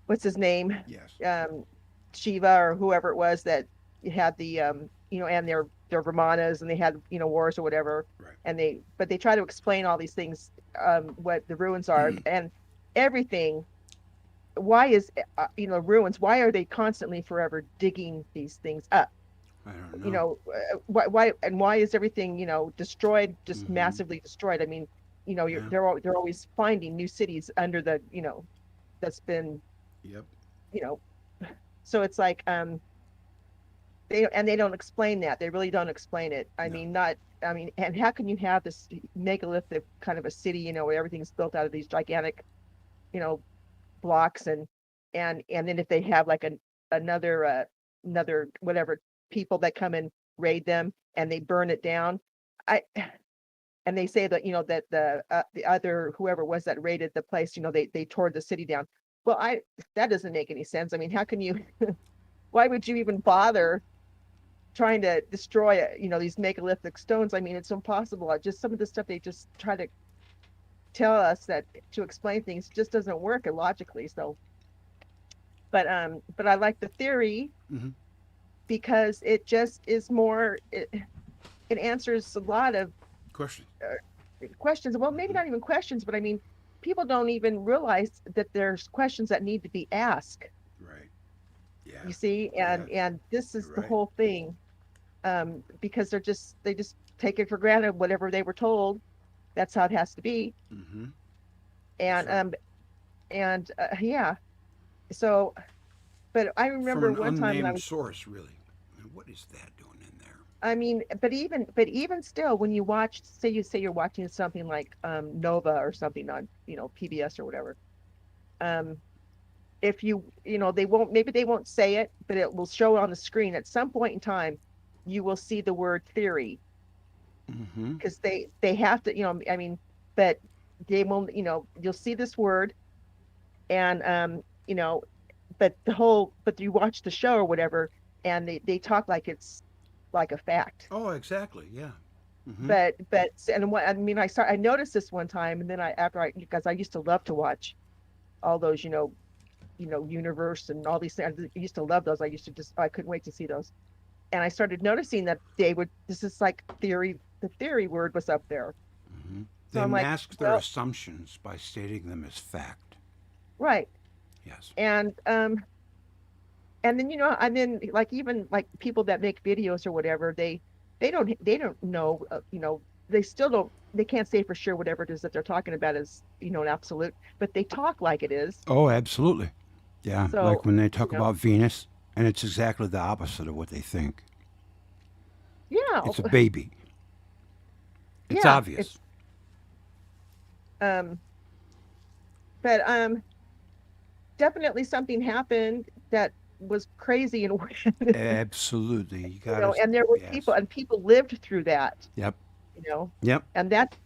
Speaker 6: what's his name?
Speaker 4: Yes.
Speaker 6: Shiva or whoever it was that had the and their Brahmanas, and they had wars or whatever.
Speaker 4: Right.
Speaker 6: And they try to explain all these things, what the ruins are and everything. Why is ruins? Why are they constantly forever digging these things up?
Speaker 4: I don't know.
Speaker 6: Why is everything destroyed, just massively destroyed? I mean, they're always finding new cities under the that's been.
Speaker 4: Yep.
Speaker 6: So it's like they don't explain that. They really don't explain it. I mean, and how can you have this megalithic kind of a city, where everything's built out of these gigantic, blocks, and then if they have like another whatever people that come and raid them and they burn it down, and they say that that the other whoever was that raided the place, they tore the city down. Well, that doesn't make any sense. I mean, how can you? Why would you even bother trying to destroy these megalithic stones? I mean, it's impossible. Just some of the stuff they just try to tell us that to explain things just doesn't work logically. So, but I like the theory because it just is more. It answers a lot of questions. Well, maybe not even questions, but I mean, people don't even realize that there's questions that need to be asked.
Speaker 4: Right. Yeah.
Speaker 6: You see, and this is the whole thing, because they just take it for granted whatever they were told, that's how it has to be.
Speaker 4: Mm-hmm.
Speaker 6: And
Speaker 4: right.
Speaker 6: yeah. So, but I remember
Speaker 4: From an
Speaker 6: one time when I
Speaker 4: unnamed
Speaker 6: was,
Speaker 4: source, really. Now, what is that doing in there?
Speaker 6: I mean, but even still, when you watch, say you're watching something like Nova or something on, PBS or whatever, um, if they won't, maybe they won't say it, but it will show on the screen at some point in time, you will see the word theory,
Speaker 4: Mm-hmm.
Speaker 6: because they have to, I mean, but they won't, you'll see this word, and but you watch the show or whatever, and they talk like it's like a fact.
Speaker 4: Oh, exactly. Yeah. Mm-hmm.
Speaker 6: And what I mean, I noticed this one time, and then because I used to love to watch all those, universe and all these things. I used to love those. I couldn't wait to see those. And I started noticing that this is like theory, the theory word was up there.
Speaker 4: Mm-hmm.
Speaker 6: So
Speaker 4: They
Speaker 6: I'm like,
Speaker 4: mask their
Speaker 6: well,
Speaker 4: assumptions by stating them as fact.
Speaker 6: right.
Speaker 4: Yes.
Speaker 6: And then, and then like, even like people that make videos or whatever, they don't know, they still don't, they can't say for sure whatever it is that they're talking about is, an absolute, but they talk like it is.
Speaker 4: Oh, absolutely. Yeah,
Speaker 6: So,
Speaker 4: like when they
Speaker 6: you
Speaker 4: talk
Speaker 6: know,
Speaker 4: about Venus, and it's exactly the opposite of what they think.
Speaker 6: yeah,
Speaker 4: It's a baby. It's
Speaker 6: yeah,
Speaker 4: obvious.
Speaker 6: um, but definitely something happened that was crazy and weird,
Speaker 4: Absolutely. You gotta.
Speaker 6: and there were people,
Speaker 4: Yes.
Speaker 6: and people lived through that,
Speaker 4: Yep.
Speaker 6: you know,
Speaker 4: Yep.
Speaker 6: and that,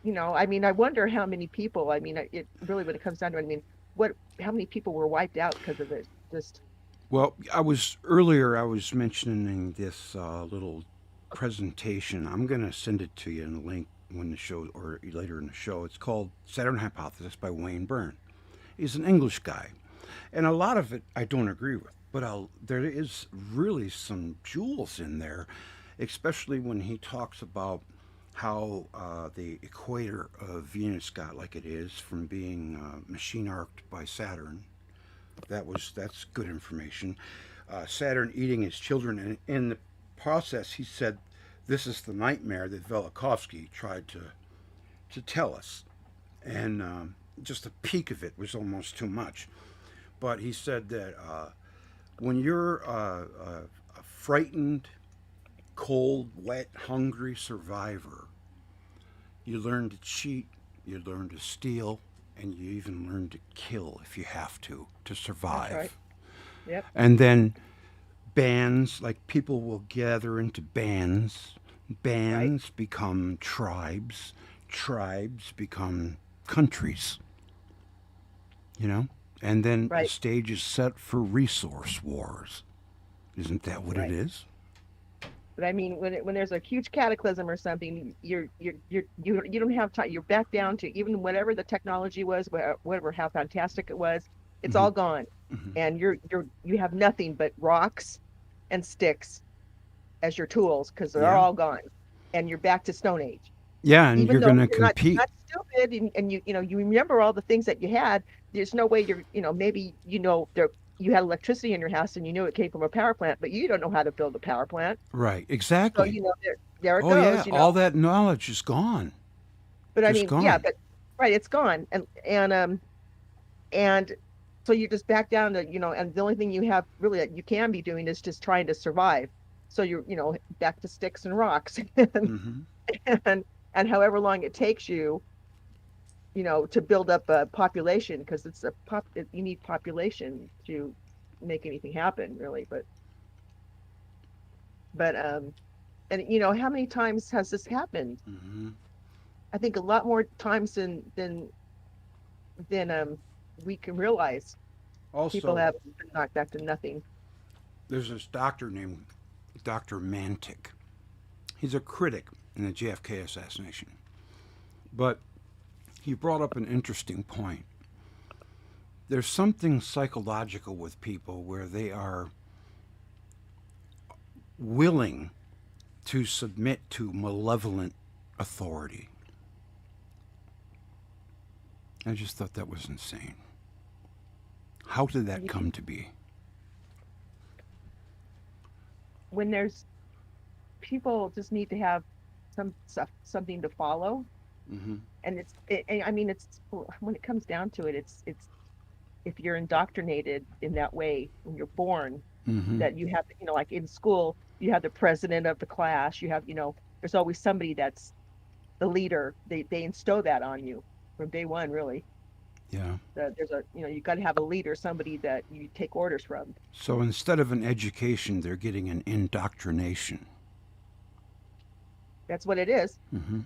Speaker 6: I mean, I wonder how many people, I mean, it really, when it comes down to it, I mean, how many people were wiped out because of it? Just,
Speaker 4: Well, I was mentioning this little presentation. I'm going to send it to you in a link when the show, or later in the show. It's called Saturn Hypothesis by Wayne Byrne. He's an English guy. And a lot of it I don't agree with, but there is really some jewels in there, especially when he talks about how the equator of Venus got like it is from being machine arced by Saturn. That's good information. Saturn eating his children, and in the process, he said, "This is the nightmare that Velikovsky tried to tell us," and just a peek of it was almost too much. But he said that when you're a frightened, cold, wet, hungry survivor, you learn to cheat, you learn to steal, and you even learn to kill if you have to
Speaker 6: that's right.
Speaker 4: survive.
Speaker 6: Yep.
Speaker 4: And then bands, like people will gather into bands,
Speaker 6: Right.
Speaker 4: bands become tribes, tribes become countries, you know? And then the
Speaker 6: Right.
Speaker 4: stage is set for resource wars. Isn't that what it
Speaker 6: Right.
Speaker 4: is?
Speaker 6: But I mean, when there's a huge cataclysm or something, you don't have time. You're back down to even whatever the technology was, whatever, how fantastic it was. It's
Speaker 4: Hmm.
Speaker 6: all gone,
Speaker 4: Hmm.
Speaker 6: and you have nothing but rocks and sticks as your tools, because they're
Speaker 4: Yeah.
Speaker 6: all gone, and you're back to Stone Age.
Speaker 4: Yeah, and
Speaker 6: Even
Speaker 4: you're
Speaker 6: though
Speaker 4: going to
Speaker 6: you're
Speaker 4: compete.
Speaker 6: not stupid, and you remember all the things that you had. There's no way maybe you had electricity in your house and you knew it came from a power plant, but you don't know how to build a power plant.
Speaker 4: Right,
Speaker 6: So,
Speaker 4: exactly.
Speaker 6: there it
Speaker 4: Oh, yeah,
Speaker 6: goes.
Speaker 4: all that knowledge is gone.
Speaker 6: But I
Speaker 4: Just
Speaker 6: mean, yeah,
Speaker 4: gone.
Speaker 6: but right, it's gone. And so you just back down to, and the only thing you have really that you can be doing is just trying to survive. So you're, back to sticks and rocks
Speaker 4: Hmm.
Speaker 6: and and however long it takes you, to build up a population, because you need population to make anything happen, really. But and how many times has this happened?
Speaker 4: Hmm.
Speaker 6: I think a lot more times than we can realize. People
Speaker 4: Also,
Speaker 6: have been knocked back to nothing.
Speaker 4: there's this doctor named Dr. Mantic. He's a critic in the JFK assassination. But he brought up an interesting point. There's something psychological with people where they are willing to submit to malevolent authority. I just thought that was insane. How did that come to be?
Speaker 6: When there's people just need to have something to follow,
Speaker 4: Mm-hmm.
Speaker 6: And I mean, it's when it comes down to it, it's if you're indoctrinated in that way when you're born,
Speaker 4: Mm-hmm.
Speaker 6: that you have, like in school, you have the president of the class, you have, there's always somebody that's the leader. They instill that on you from day one, really.
Speaker 4: Yeah.
Speaker 6: That there's you got to have a leader, somebody that you take orders from.
Speaker 4: So instead of an education, they're getting an indoctrination.
Speaker 6: That's what it is.
Speaker 4: Mm-hmm.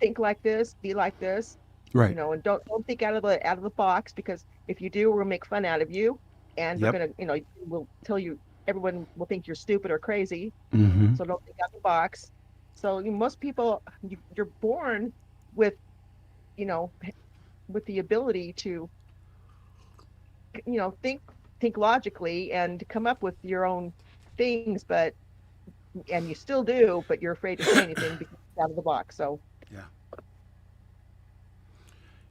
Speaker 6: Think like this, be like this,
Speaker 4: Right.
Speaker 6: and don't think out of the box, because if you do, we're gonna make fun out of you, and we're
Speaker 4: Yep.
Speaker 6: gonna, we'll tell you, everyone will think you're stupid or crazy.
Speaker 4: Mm-hmm.
Speaker 6: So don't think out of the box. So most people, you're born with, you know, with the ability to, think logically and come up with your own things, and you still do, but you're afraid to say anything because it's out of the box. So
Speaker 4: Yeah.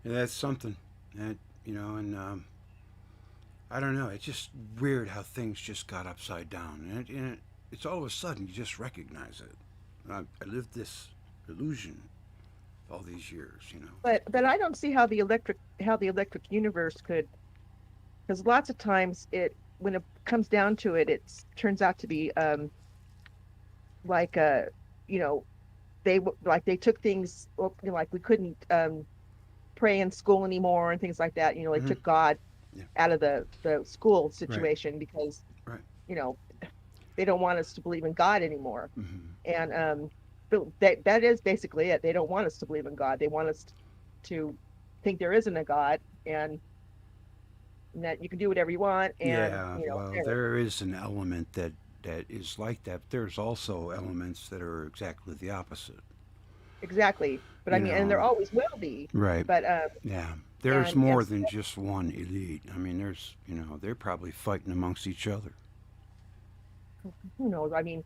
Speaker 4: Yeah, that's something. That and I don't know. It's just weird how things just got upside down, it's all of a sudden you just recognize it. I lived this illusion all these years.
Speaker 6: but I don't see how the electric universe could, because lots of times when it comes down to it, it turns out to be like you know they took things, like we couldn't pray in school anymore and things like that. They
Speaker 4: Mm-hmm.
Speaker 6: took God
Speaker 4: Yeah.
Speaker 6: out of the school
Speaker 4: Right.
Speaker 6: situation because
Speaker 4: Right.
Speaker 6: you know they don't want us to believe in God anymore.
Speaker 4: Mm-hmm.
Speaker 6: And but that is basically it. They don't want us to believe in God. They want us to think there isn't a God, and that you can do whatever you want, and
Speaker 4: Yeah. Well,
Speaker 6: whatever.
Speaker 4: there is an element that is like that. But there's also elements that are exactly the opposite.
Speaker 6: Exactly. But I
Speaker 4: You
Speaker 6: mean, and there
Speaker 4: know.
Speaker 6: always will be.
Speaker 4: Right.
Speaker 6: But
Speaker 4: Yeah. There's
Speaker 6: and
Speaker 4: more than just one elite. I mean, they're probably fighting amongst each other.
Speaker 6: who knows? I mean,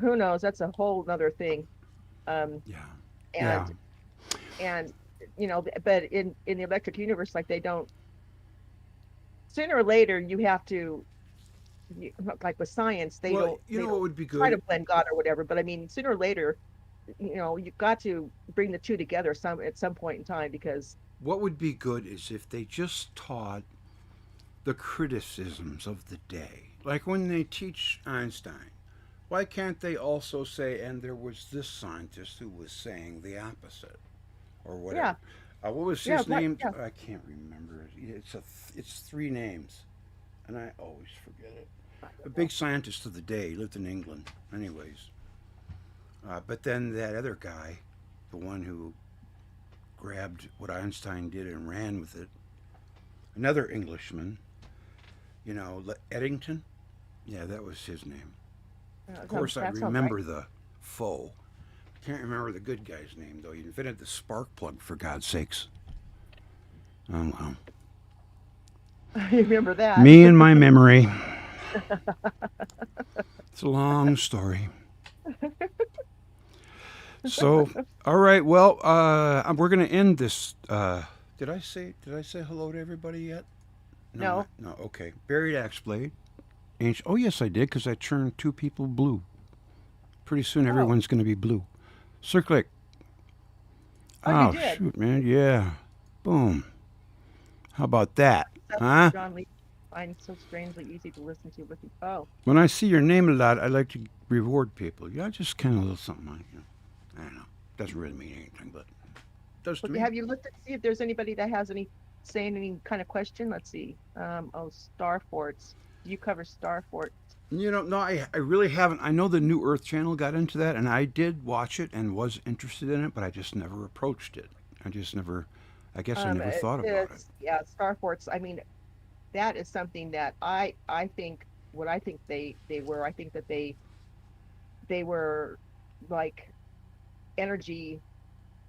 Speaker 6: who knows? That's a whole other thing. Um,
Speaker 4: Yeah. Yeah.
Speaker 6: and and but in the electric universe, like they don't. Sooner or later, you have to, like with science, they
Speaker 4: Well,
Speaker 6: don't
Speaker 4: you know what would be
Speaker 6: try to
Speaker 4: good?
Speaker 6: blend God or whatever. But I mean, sooner or later, you've got to bring the two together at some point in time, because
Speaker 4: What would be good is if they just taught the criticisms of the day. Like when they teach Einstein, why can't they also say, and there was this scientist who was saying the opposite, or
Speaker 6: yeah,
Speaker 4: whatever? What was
Speaker 6: yeah,
Speaker 4: his
Speaker 6: right,
Speaker 4: name?
Speaker 6: yeah.
Speaker 4: I can't remember. It's three names, and I always forget it. A big scientist of the day. He lived in England, anyways. But then that other guy, the one who grabbed what Einstein did and ran with it, another Englishman, Eddington. Yeah, that was his name. Of course, I
Speaker 6: That sounds right.
Speaker 4: remember the foe. Can't remember the good guy's name though. He invented the spark plug, for God's sakes. Oh well.
Speaker 6: I remember that.
Speaker 4: Me and my memory. It's a long story. So, all right. Well, we're going to end this. Did I say hello to everybody yet?
Speaker 6: No.
Speaker 4: No. Okay. Buried axe blade. Ancient. Oh yes, I did, because I turned two people blue. Pretty soon, everyone's going to be blue. Circlic.
Speaker 6: Oh,
Speaker 4: Oh
Speaker 6: you did.
Speaker 4: shoot, man. Yeah. Boom. How about that?
Speaker 6: That's
Speaker 4: Huh?
Speaker 6: John Lee finds so strangely easy to listen to. Oh,
Speaker 4: When I see your name a lot, I like to reward people. Yeah, just kind of a little something like I don't know. Doesn't really mean anything, but does to
Speaker 6: but
Speaker 4: me.
Speaker 6: have you looked to see if there's anybody that has saying any kind of question? Let's see. Star forts. Do you cover star forts?
Speaker 4: No, I really haven't. I know the New Earth channel got into that, and I did watch it and was interested in it, but I just never approached it. I guess I never thought about it.
Speaker 6: Yeah, star forts. I mean, that is something that I think what I think they were. I think that they were like energy,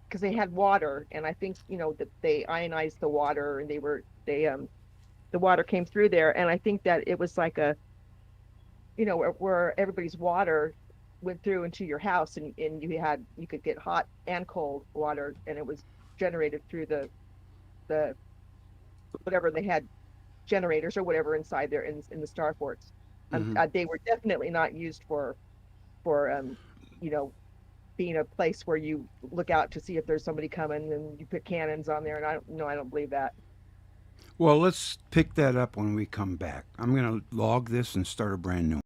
Speaker 6: because they had water, and I think that they ionized the water, and the water came through there, and I think that it was like a where everybody's water went through into your house, and you could get hot and cold water, and it was generated through the whatever they had, generators or whatever inside there in the star forts.
Speaker 4: Hmm.
Speaker 6: They were definitely not used for you know being a place where you look out to see if there's somebody coming and you put cannons on there. And I don't believe that.
Speaker 4: Well, let's pick that up when we come back. I'm going to log this and start a brand new one.